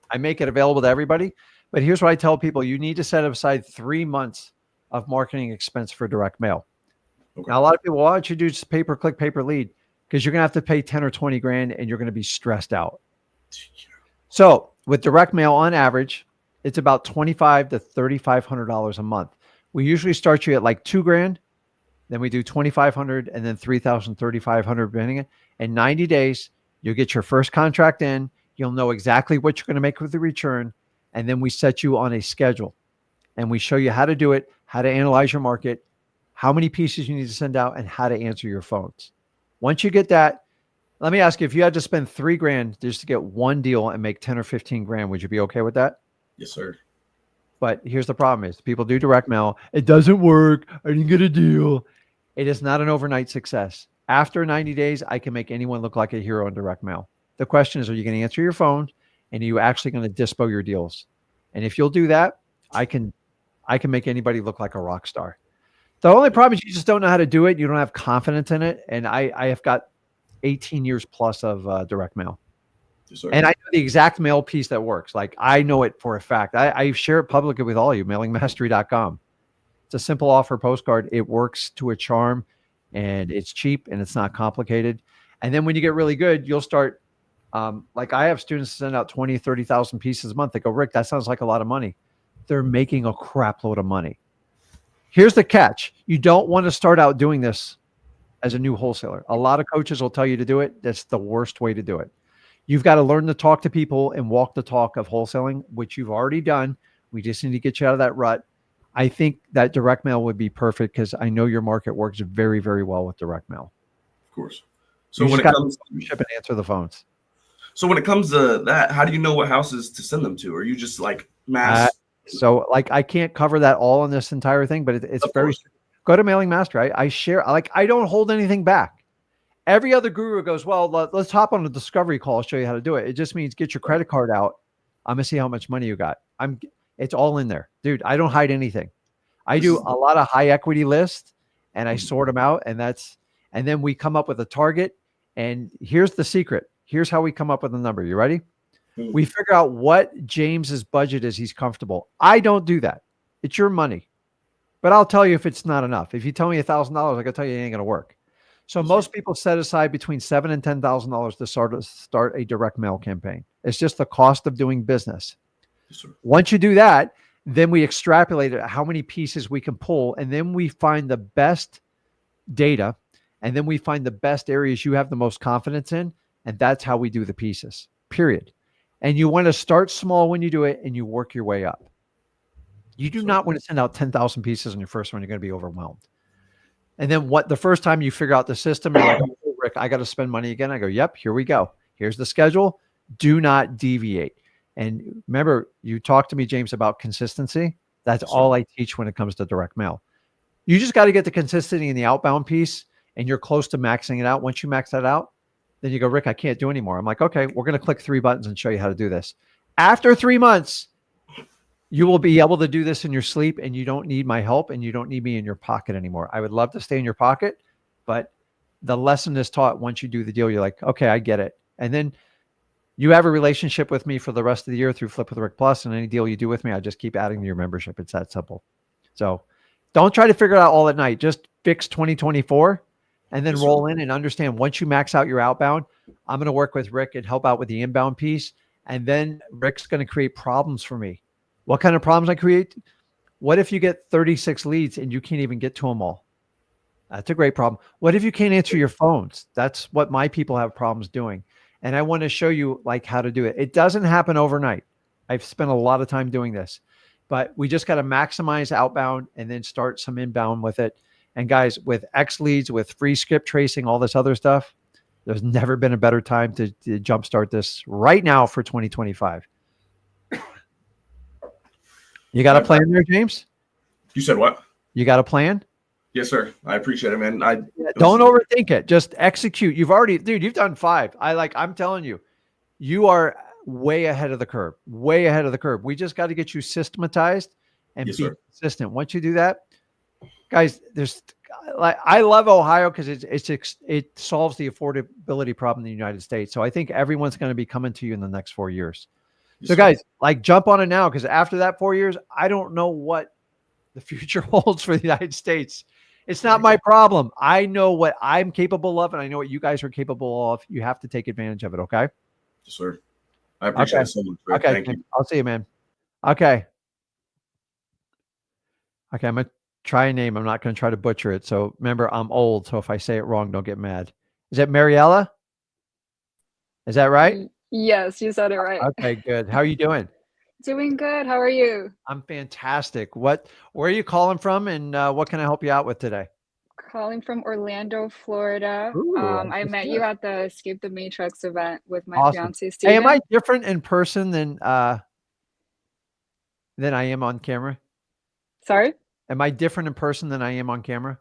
I make it available to everybody. But here's what I tell people. You need to set aside 3 months of marketing expense for direct mail. Now, a lot of people, why don't you do just pay-per-click, pay-per-lead? Because you're going to have to pay 10 or 20 grand and you're going to be stressed out. So with direct mail, on average, it's about $2,500 to $3,500 a month. We usually start you at like 2 grand. Then we do 2,500 and then 3,000, 3,500, depending. In 90 days, you'll get your first contract in. You'll know exactly what you're going to make with the return. And then we set you on a schedule and we show you how to do it, how to analyze your market, how many pieces you need to send out, and how to answer your phones. Once you get that, let me ask you, if you had to spend 3 grand just to get 1 deal and make 10 or 15 grand, would you be okay with that? Yes, sir. But here's the problem is people do direct mail. It doesn't work. I didn't get a deal. It is not an overnight success. After 90 days, I can make anyone look like a hero in direct mail. The question is, are you going to answer your phone? And are you actually going to dispo your deals? And if you'll do that, I can make anybody look like a rock star. The only problem is you just don't know how to do it. You don't have confidence in it. And I have got 18 years plus of direct mail. Yes, and I know the exact mail piece that works. Like, I know it for a fact. I share it publicly with all you, mailingmastery.com. It's a simple offer postcard. It works to a charm, and it's cheap and it's not complicated. And then when you get really good, you'll start. Like I have students send out 20, 30,000 pieces a month. They go, Rick, that sounds like a lot of money. They're making a crap load of money. Here's the catch. You don't want to start out doing this as a new wholesaler. A lot of coaches will tell you to do it. That's the worst way to do it. You've got to learn to talk to people and walk the talk of wholesaling, which you've already done. We just need to get you out of that rut. I think that direct mail would be perfect because I know your market works very, very well with direct mail. Of course. So when it comes to ship and answer the phones. So when it comes to that, how do you know what houses to send them to? Are you just like mass? So like I can't cover that all in this entire thing, but it's very. Go to Mailing Master. I share. Like I don't hold anything back. Every other guru goes, well, let's hop on a discovery call. I'll show you how to do it. It just means get your credit card out. I'm gonna see how much money you got. It's all in there, dude. I don't hide anything. I do a lot of high equity lists and I sort them out, and then we come up with a target. And here's the secret. Here's how we come up with a number. You ready? We figure out what James's budget is. He's comfortable. I don't do that. It's your money, but I'll tell you if it's not enough. If you tell me $1,000, I can tell you it ain't going to work. So most people set aside between $7,000 and $10,000 to start a direct mail campaign. It's just the cost of doing business. Yes, once you do that, then we extrapolate how many pieces we can pull, and then we find the best data, and then we find the best areas you have the most confidence in, and that's how we do the pieces, period. And you want to start small when you do it, and you work your way up. You do not want to send out 10,000 pieces on your first one. You're going to be overwhelmed. And then the first time you figure out the system, you're like, oh, Rick, I got to spend money again. I go, yep, here we go. Here's the schedule. Do not deviate. And remember, you talked to me, James, about consistency. That's all I teach when it comes to direct mail. You just got to get the consistency in the outbound piece, and you're close to maxing it out. Once you max that out, then you go, Rick, I can't do anymore. I'm like, okay, we're going to click 3 buttons and show you how to do this. After 3 months, you will be able to do this in your sleep, and you don't need my help, and you don't need me in your pocket anymore. I would love to stay in your pocket, but the lesson is taught once you do the deal. You're like, okay, I get it. And then you have a relationship with me for the rest of the year through Flip with Rick Plus, and any deal you do with me, I just keep adding to your membership. It's that simple. So don't try to figure it out all at night. Just fix 2024 and then roll in and understand once you max out your outbound, I'm going to work with Rick and help out with the inbound piece. And then Rick's going to create problems for me. What kind of problems I create? What if you get 36 leads and you can't even get to them all? That's a great problem. What if you can't answer your phones? That's what my people have problems doing. And I want to show you like how to do it. It doesn't happen overnight. I've spent a lot of time doing this, but we just got to maximize outbound and then start some inbound with it. And guys, with X leads, with free skip tracing, all this other stuff, there's never been a better time to jumpstart this right now for 2025. You got a plan there, James? You said what? You got a plan? Yes, sir. I appreciate it, man. Don't overthink it. Just execute. You've done 5. I'm telling you, you are way ahead of the curve, way ahead of the curve. We just got to get you systematized and be consistent. Once you do that, guys, I love Ohio because it solves the affordability problem in the United States. So I think everyone's going to be coming to you in the next 4 years. So guys, jump on it now, because after that 4 years, I don't know what the future holds for the United States. It's not my problem. I know what I'm capable of, and I know what you guys are capable of. You have to take advantage of it, okay? Yes, sir. I appreciate it so much. Rick. Okay, thank you. I'll see you, man. Okay, I'm going to try a name. I'm not going to try to butcher it. So remember, I'm old, so if I say it wrong, don't get mad. Is it Mariella? Is that right? Yes, you said it right. Okay, good. How are you doing? Doing good. How are you? I'm fantastic. Where are you calling from, and what can I help you out with today? Calling from Orlando, Florida. Ooh, I met you at the Escape the Matrix event with my awesome. fiance, Steven. Hey, am I different in person than I am on camera? Sorry? Am I different in person than I am on camera?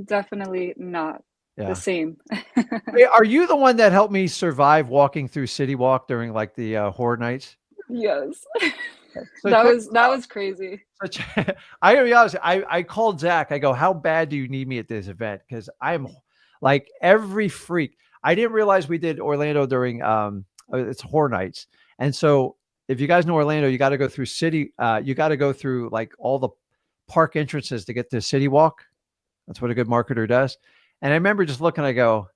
Definitely not the same. Hey, are you the one that helped me survive walking through City Walk during the horror nights? Yes. So that was crazy. I gotta be honest, I called Zach. I go, how bad do you need me at this event? Because I'm like every freak. I didn't realize we did Orlando during it's horror nights. And so if you guys know Orlando, you got to go through you got to go through like all the park entrances to get to City Walk. That's what a good marketer does. And I remember just looking, I go,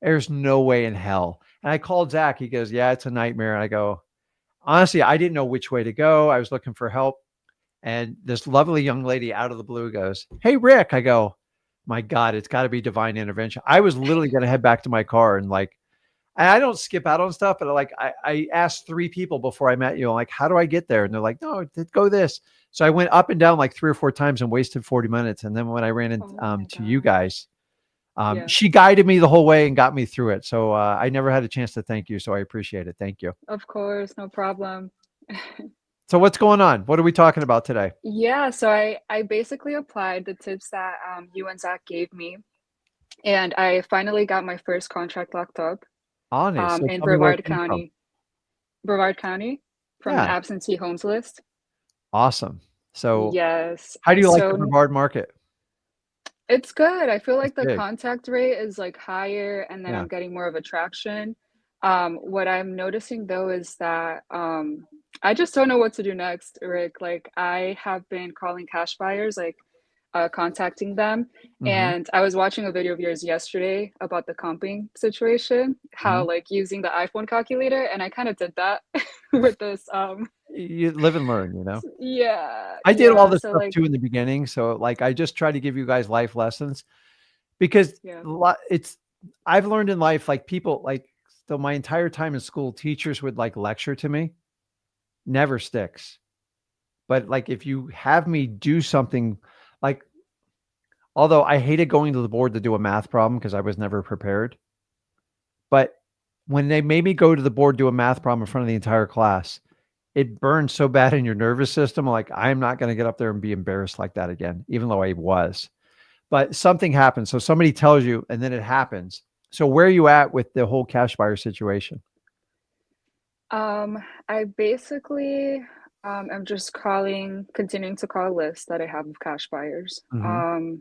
there's no way in hell. And I called Zach. He goes, yeah, it's a nightmare. And I go, honestly, I didn't know which way to go. I was looking for help. And this lovely young lady out of the blue goes, hey, Rick. I go, my God, it's got to be divine intervention. I was literally going to head back to my car and like, I don't skip out on stuff, but like I asked 3 people before I met you, like, how do I get there? And they're like, no, go this. So I went up and down like 3 or 4 times and wasted 40 minutes. And then when I ran into to you guys, she guided me the whole way and got me through it. So I never had a chance to thank you. So I appreciate it. Thank you. Of course, no problem. So what's going on? What are we talking about today? Yeah, so I basically applied the tips that you and Zach gave me, and I finally got my first contract locked up Honest. So in tell me where it Brevard came from. County. Brevard County from an Yeah. absentee homes list. Awesome. So Yes. how do you like the So Brevard market? it's good. I feel like It's the big. contact rate is like higher, and then Yeah. I'm getting more of a traction. What I'm noticing though is that I just don't know what to do next, Rick. Like I have been calling cash buyers, like contacting them. Mhm. And I was watching a video of yours yesterday about the comping situation, how Mhm. like using the iPhone calculator, and I kind of did that with this. You live and learn, you know? Yeah, I did all yeah. this So stuff like, too in the beginning. So like, I just try to give you guys life lessons because yeah, it's, I've learned in life, like people like, so my entire time in school, teachers would like lecture to me, never sticks. But like, if you have me do something like, although I hated going to the board to do a math problem because I was never prepared. But when they made me go to the board, do a math problem in front of the entire class, it burned so bad in your nervous system. Like, I'm not going to get up there and be embarrassed like that again, even though I was. But something happens. So somebody tells you, and then it happens. So where are you at with the whole cash buyer situation? I basically am just continuing to call lists that I have of cash buyers. Mm-hmm.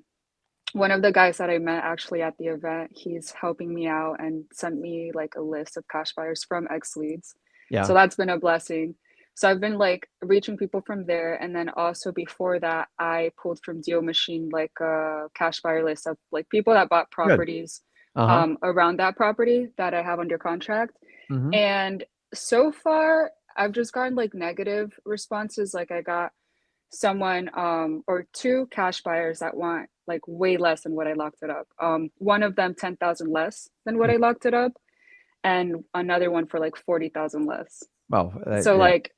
One of the guys that I met actually at the event, he's helping me out and sent me like a list of cash buyers from X Leads. Yeah. So that's been a blessing. So I've been like reaching people from there. And then also before that, I pulled from Deal Machine like a cash buyer list of like people that bought Good. properties Uh-huh. around that property that I have under contract. Mm-hmm. And so far, I've just gotten like negative responses. Like I got someone or 2 cash buyers that want like way less than what I locked it up. One of them 10,000 less than what I locked it up, and another one for like 40,000 less. Well, So yeah. like,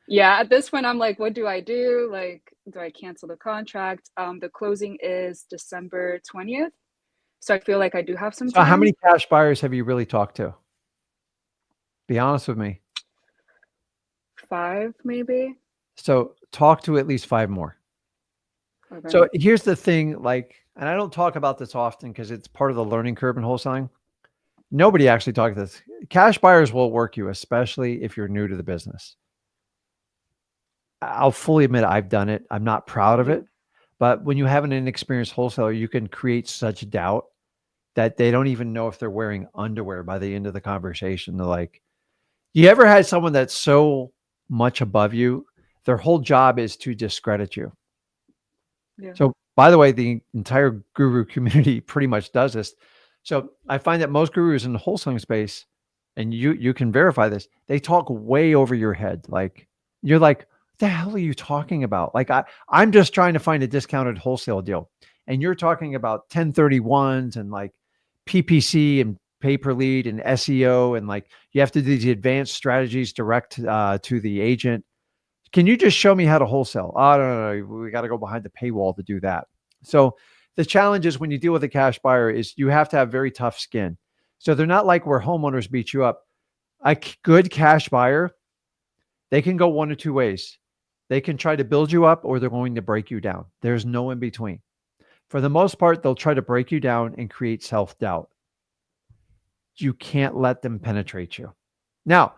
yeah, at this point I'm like, what do I do? Like, do I cancel the contract? The closing is December 20th. So I feel like I do have some So how time. many cash buyers have you really talked to? Be honest with me. 5 maybe. So talk to at least 5 more. Okay. So here's the thing, like, and I don't talk about this often because it's part of the learning curve in wholesaling. Nobody actually talks this. Cash buyers will work you, especially if you're new to the business. I'll fully admit I've done it. I'm not proud of Yeah. it. But when you have an inexperienced wholesaler, you can create such doubt that they don't even know if they're wearing underwear by the end of the conversation. They're like, you ever had someone that's so much above you, their whole job is to discredit you. Yeah. So, by the way, the entire guru community pretty much does this. So I find that most gurus in the wholesaling space, and you can verify this, they talk way over your head. Like you're like, what the hell are you talking about? Like I'm just trying to find a discounted wholesale deal. And you're talking about 1031s and like PPC and pay per lead and SEO. And like you have to do these advanced strategies direct to the agent. Can you just show me how to wholesale? Oh, no. We got to go behind the paywall to do that. So the challenge is when you deal with a cash buyer is you have to have very tough skin. So they're not like where homeowners beat you up. A good cash buyer, they can go one of 2 ways. They can try to build you up or they're going to break you down. There's no in between. For the most part, they'll try to break you down and create self-doubt. You can't let them penetrate you. Now,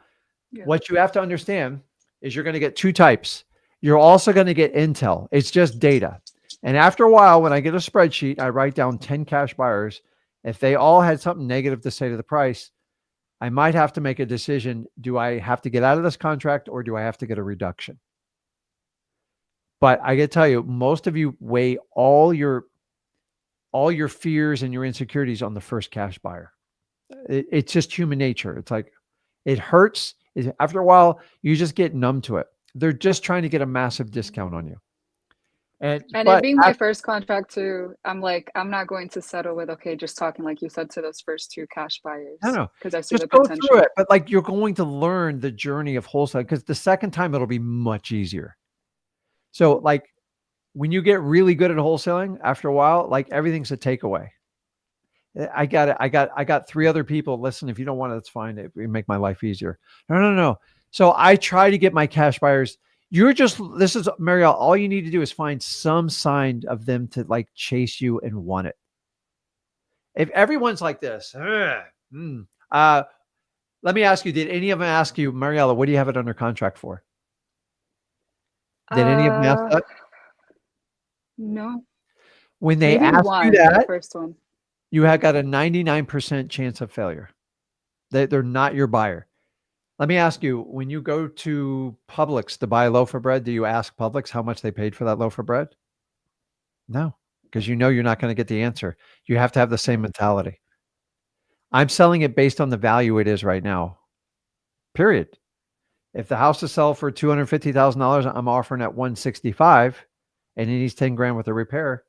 what you have to understand is you're going to get 2 types. You're also going to get intel. It's just data. And after a while, when I get a spreadsheet, I write down 10 cash buyers. If they all had something negative to say to the price, I might have to make a decision. Do I have to get out of this contract or do I have to get a reduction? But I got to tell you, most of you weigh all your fears and your insecurities on the first cash buyer. It's just human nature. It's like, it hurts. After a while, you just get numb to it. They're just trying to get a massive discount on you. And it But being my first contract too, I'm like, I'm not going to settle with, okay, just talking like you said to those first two cash buyers no, because I see just the go through potential. it. But like, you're going to learn the journey of wholesale, because the second time it'll be much easier. So like, when you get really good at wholesaling, after a while, like, everything's a takeaway. I got it. I got 3 other people. Listen, if you don't want it, that's fine. It make my life easier. No. So I try to get my cash buyers. This is Marielle. All you need to do is find some sign of them to like chase you and want it. If everyone's like this, let me ask you, did any of them ask you, Mariella, what do you have it under contract for? Did any of them ask that? No. When they Maybe ask you one, the that, first one. you have got a 99% chance of failure. They're not your buyer. Let me ask you, when you go to Publix to buy a loaf of bread, do you ask Publix how much they paid for that loaf of bread? No, because you know you're not going to get the answer. You have to have the same mentality. I'm selling it based on the value it is right now, period. If the house is sell for $250,000, I'm offering at 165, and it needs 10 grand with a repair.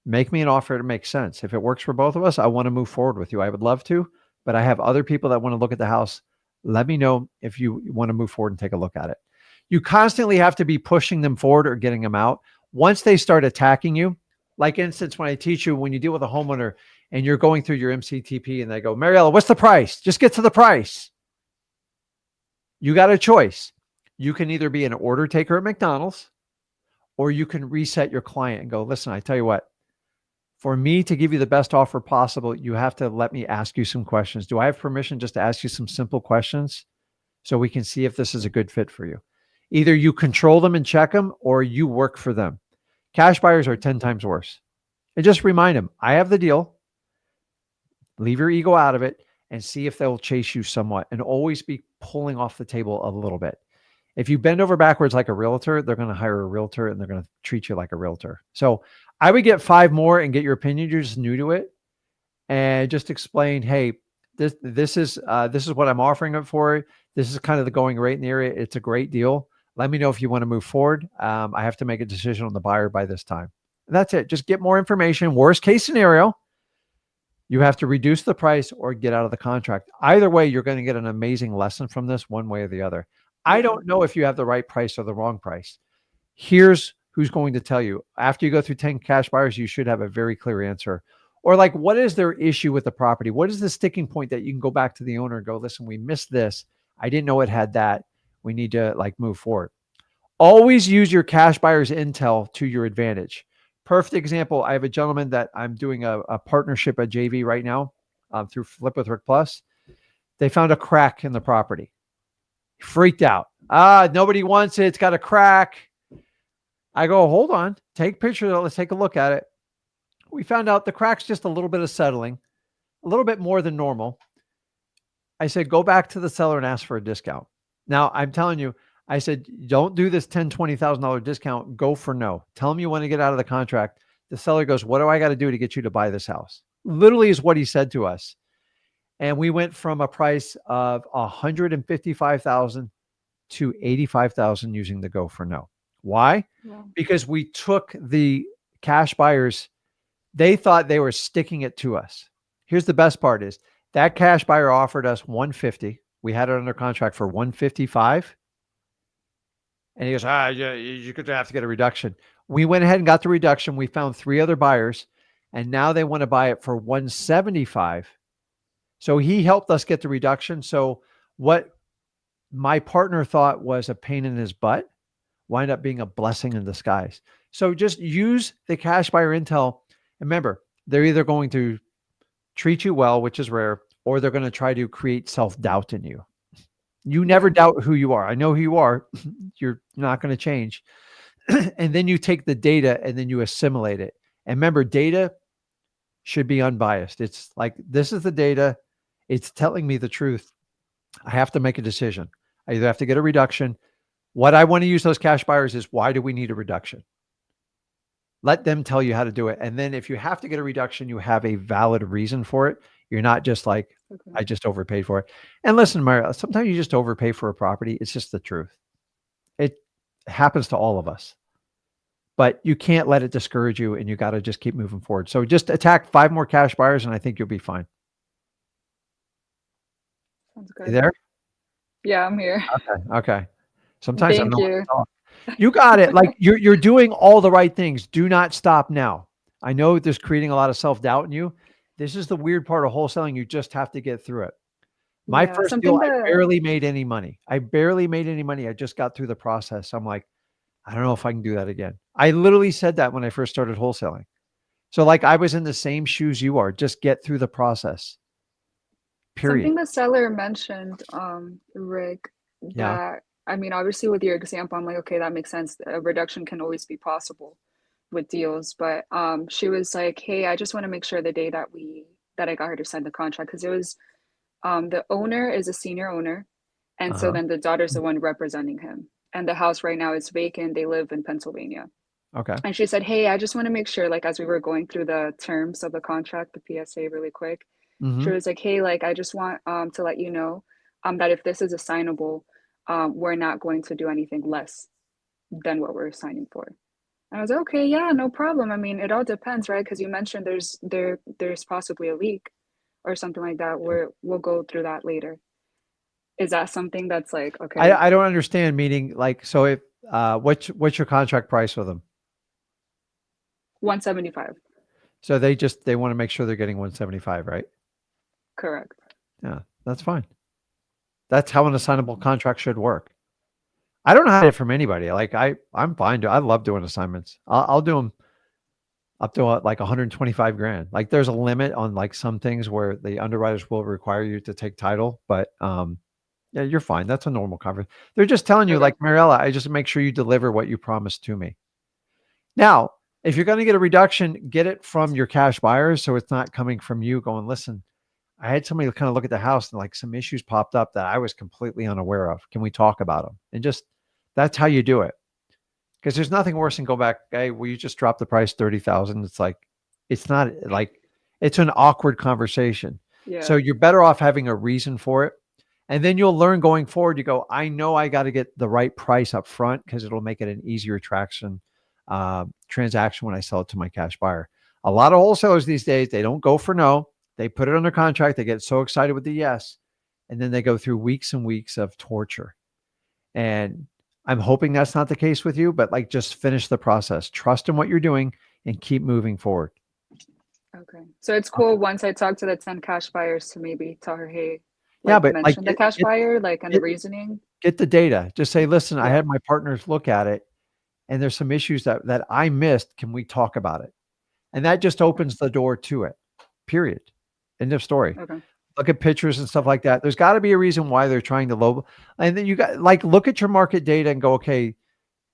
Make me an offer that makes sense. If it works for both of us, I want to move forward with you. I would love to, but I have other people that want to look at the house. Let me know if you want to move forward and take a look at it. You constantly have to be pushing them forward or getting them out. Once they start attacking you, like instance, when I teach you, when you deal with a homeowner and you're going through your MCTP and they go, Mariella, what's the price? Just get to the price. You got a choice. You can either be an order taker at McDonald's, or you can reset your client and go, listen, I tell you what, for me to give you the best offer possible, you have to let me ask you some questions. Do I have permission just to ask you some simple questions so we can see if this is a good fit for you? Either you control them and check them, or you work for them. Cash buyers are 10 times worse. And just remind them, I have the deal. Leave your ego out of it and see if they'll chase you somewhat, and always be pulling off the table a little bit. If you bend over backwards like a realtor, they're going to hire a realtor and they're going to treat you like a realtor. So I would get 5 more and get your opinion. You're just new to it, and just explain, hey, this is what I'm offering it for. This is kind of the going rate in the area. It's a great deal. Let me know if you want to move forward. I have to make a decision on the buyer by this time. And that's it. Just get more information. Worst case scenario, you have to reduce the price or get out of the contract. Either way, you're going to get an amazing lesson from this, one way or the other. I don't know if you have the right price or the wrong price. Here's who's going to tell you. After you go through 10 cash buyers, you should have a very clear answer. Or like, what is their issue with the property? What is the sticking point that you can go back to the owner and go, listen, we missed this. I didn't know it had that. We need to like move forward. Always use your cash buyers intel to your advantage. Perfect example. I have a gentleman that I'm doing a partnership at JV right now through Flip with Rick Plus. They found a crack in the property. Freaked out. Nobody wants it. It's got a crack. I go, hold on, take pictures. Let's take a look at it. We found out the crack's just a little bit of settling, a little bit more than normal. I said, go back to the seller and ask for a discount. Now I'm telling you, I said, don't do this $10,000, $20,000 discount. Go for no. Tell him you want to get out of the contract. The seller goes, what do I got to do to get you to buy this house? Literally is what he said to us. And we went from a price of $155,000 to $85,000 using the go for no. Why? Yeah. Because we took the cash buyers. They thought they were sticking it to us. Here's the best part is that cash buyer offered us $150,000. We had it under contract for $155,000. And he goes, you're going to have to get a reduction. We went ahead and got the reduction. We found 3 other buyers, and now they want to buy it for $175,000. So he helped us get the reduction. So what my partner thought was a pain in his butt wind up being a blessing in disguise. So just use the cash buyer intel. Remember, they're either going to treat you well, which is rare, or they're going to try to create self-doubt in you. You never doubt who you are. I know who you are. You're not going to change. And then you take the data and then you assimilate it. And remember, data should be unbiased. It's like, this is the data. It's telling me the truth. I have to make a decision. I either have to get a reduction, What I want to use those cash buyers is, why do we need a reduction? Let them tell you how to do it. And then if you have to get a reduction, you have a valid reason for it. You're not just like, Okay. I just overpaid for it. And listen, Mario, sometimes you just overpay for a property. It's just the truth. It happens to all of us. But you can't let it discourage you, and you got to just keep moving forward. So just attack 5 more cash buyers, and I think you'll be fine. Sounds You good. there? Yeah, I'm here. Okay. Sometimes I don't Thank know when to you. talk. You got it. Like you're doing all the right things. Do not stop now. I know this creating a lot of self-doubt in you. This is the weird part of wholesaling. You just have to get through it. My Yeah, first deal, something I that barely made any money. I just got through the process. I'm like, I don't know if I can do that again. I literally said that when I first started wholesaling. So like I was in the same shoes you are. Just get through the process. Period. something the seller mentioned, Rick, Yeah. that I mean, obviously with your example, I'm like, okay, that makes sense. A reduction can always be possible with deals, but she was like, hey, I just want to make sure the day that I got her to sign the contract, because it was the owner is a senior owner, and so Uh-huh. then the daughter's the one representing him, and the house right now is vacant. They live in Pennsylvania. Okay. And she said, hey, I just want to make sure, like, as we were going through the terms of the contract, the PSA really quick, she Mm-hmm. was like, hey, like, I just want to let you know that if this is assignable, we're not going to do anything less than what we're signing for. And I was like, okay, yeah, no problem. I mean, it all depends, right? Because you mentioned there's possibly a leak or something like that, where we'll go through that later. Is that something that's like, okay, I don't understand, meaning like, so if what's your contract price with them? 175? So they want to make sure they're getting 175, right? Correct. Yeah, that's fine. That's how an assignable contract should work. I don't hide it from anybody. Like I'm fine. I love doing assignments. I'll do them up to like 125 grand. Like there's a limit on like some things where the underwriters will require you to take title, but yeah, you're fine. That's a normal conference. They're just telling you, Okay. like, Mariella, I just make sure you deliver what you promised to me. Now, if you're going to get a reduction, get it from your cash buyers, so it's not coming from you going, listen, I had somebody kind of look at the house and like some issues popped up that I was completely unaware of. Can we talk about them? And just that's how you do it. Because there's nothing worse than go back, hey, will you just drop the price 30,000? It's like, it's not like, it's an awkward conversation. So Yeah. you're better off having a reason for it. And then you'll learn going forward. You go, I know I got to get the right price up front because it'll make it an easier transaction when I sell it to my cash buyer. A lot of wholesalers these days, they don't go for no. They put it under contract. They get so excited with the yes. And then they go through weeks and weeks of torture. And I'm hoping that's not the case with you, but like just finish the process. Trust in what you're doing and keep moving forward. Okay. So it's Okay. cool once I talk to the 10 cash buyers to maybe tell her, hey, Yeah, like but like mention the cash buyer, like, and the get, reasoning. get the data. Just say, listen, I Yeah. had my partners look at it and there's some issues that I missed. Can we talk about it? And that just opens the door to it. Period. End of story. Okay. Look at pictures and stuff like that. There's got to be a reason why they're trying to low. And then you got like look at your market data and go, okay,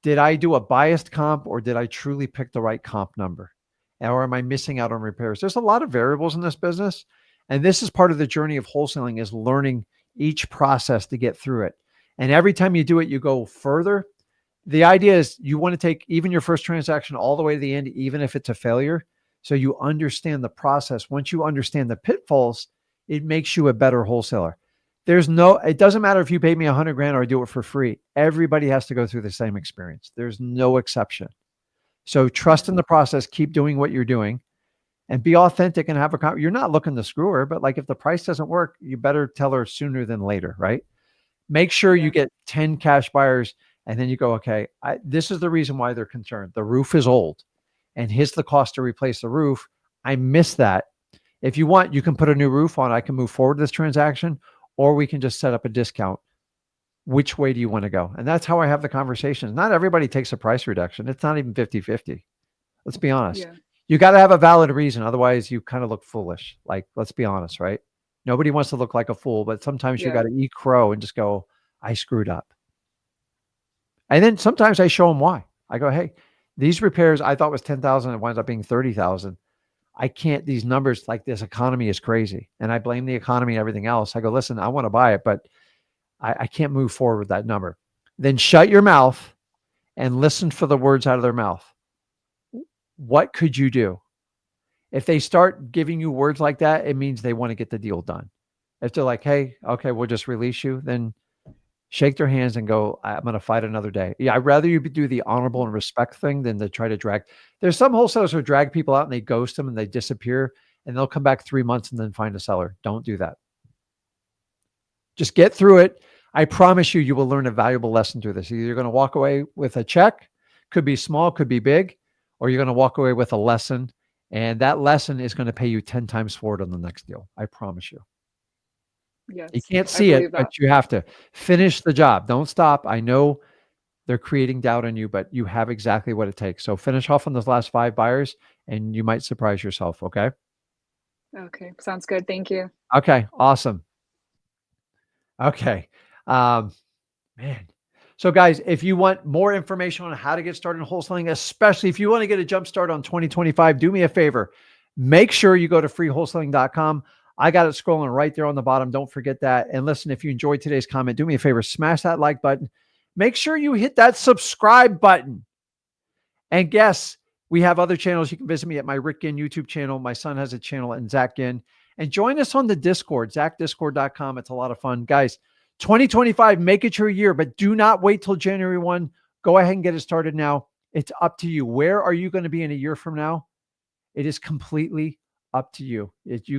did I do a biased comp or did I truly pick the right comp number? Or am I missing out on repairs? There's a lot of variables in this business. And this is part of the journey of wholesaling is learning each process to get through it. And every time you do it, you go further. The idea is you want to take even your first transaction all the way to the end, even if it's a failure. So you understand the process. Once you understand the pitfalls, it makes you a better wholesaler. It doesn't matter if you pay me 100 grand or I do it for free. Everybody has to go through the same experience. There's no exception. So trust in the process, keep doing what you're doing and be authentic and have you're not looking to screw her, but like if the price doesn't work, you better tell her sooner than later, right? Make sure you Yeah. get 10 cash buyers and then you go, okay, this is the reason why they're concerned. The roof is old and here's the cost to replace the roof. I miss that. If you want, you can put a new roof on. I can move forward this transaction, or we can just set up a discount. Which way do you want to go? And that's how I have the conversations. Not everybody takes a price reduction. It's not even 50-50. Let's be honest. Yeah. You got to have a valid reason. Otherwise, you kind of look foolish. Like, let's be honest, right? Nobody wants to look like a fool, but sometimes you Yeah. got to eat crow and just go, I screwed up. And then sometimes I show them why. I go, hey, these repairs I thought was 10,000. It winds up being 30,000. I can't, these numbers, like this economy is crazy. And I blame the economy and everything else. I go, listen, I want to buy it, but I can't move forward with that number. then shut your mouth and listen for the words out of their mouth. What could you do? If they start giving you words like that, it means they want to get the deal done. If they're like, hey, okay, we'll just release you, then shake their hands and go, I'm going to fight another day. Yeah, I'd rather you do the honorable and respect thing than to try to drag. There's some wholesalers who drag people out and they ghost them and they disappear and they'll come back 3 months and then find a seller. Don't do that. Just get through it. I promise you, you will learn a valuable lesson through this. Either you're going to walk away with a check, could be small, could be big, or you're going to walk away with a lesson. And that lesson is going to pay you 10 times forward on the next deal. I promise you. Yes, You can't see it, but you have to finish the job. Don't stop. I know they're creating doubt in you, but you have exactly what it takes. So finish off on those last 5 buyers and you might surprise yourself. Okay. Okay. Sounds good. Thank you. Okay. Awesome. Okay. Man. So guys, if you want more information on how to get started in wholesaling, especially if you want to get a jump start on 2025, do me a favor. Make sure you go to freewholesaling.com. I got it scrolling right there on the bottom. Don't forget that. And listen, if you enjoyed today's comment, do me a favor, smash that like button. Make sure you hit that subscribe button. And guess we have other channels. You can visit me at my Rick Ginn YouTube channel. My son has a channel, and Zach Ginn. And join us on the Discord, ZachDiscord.com. It's a lot of fun. Guys, 2025, make it your year, but do not wait till January 1. Go ahead and get it started now. It's up to you. Where are you going to be in a year from now? It is completely up to you.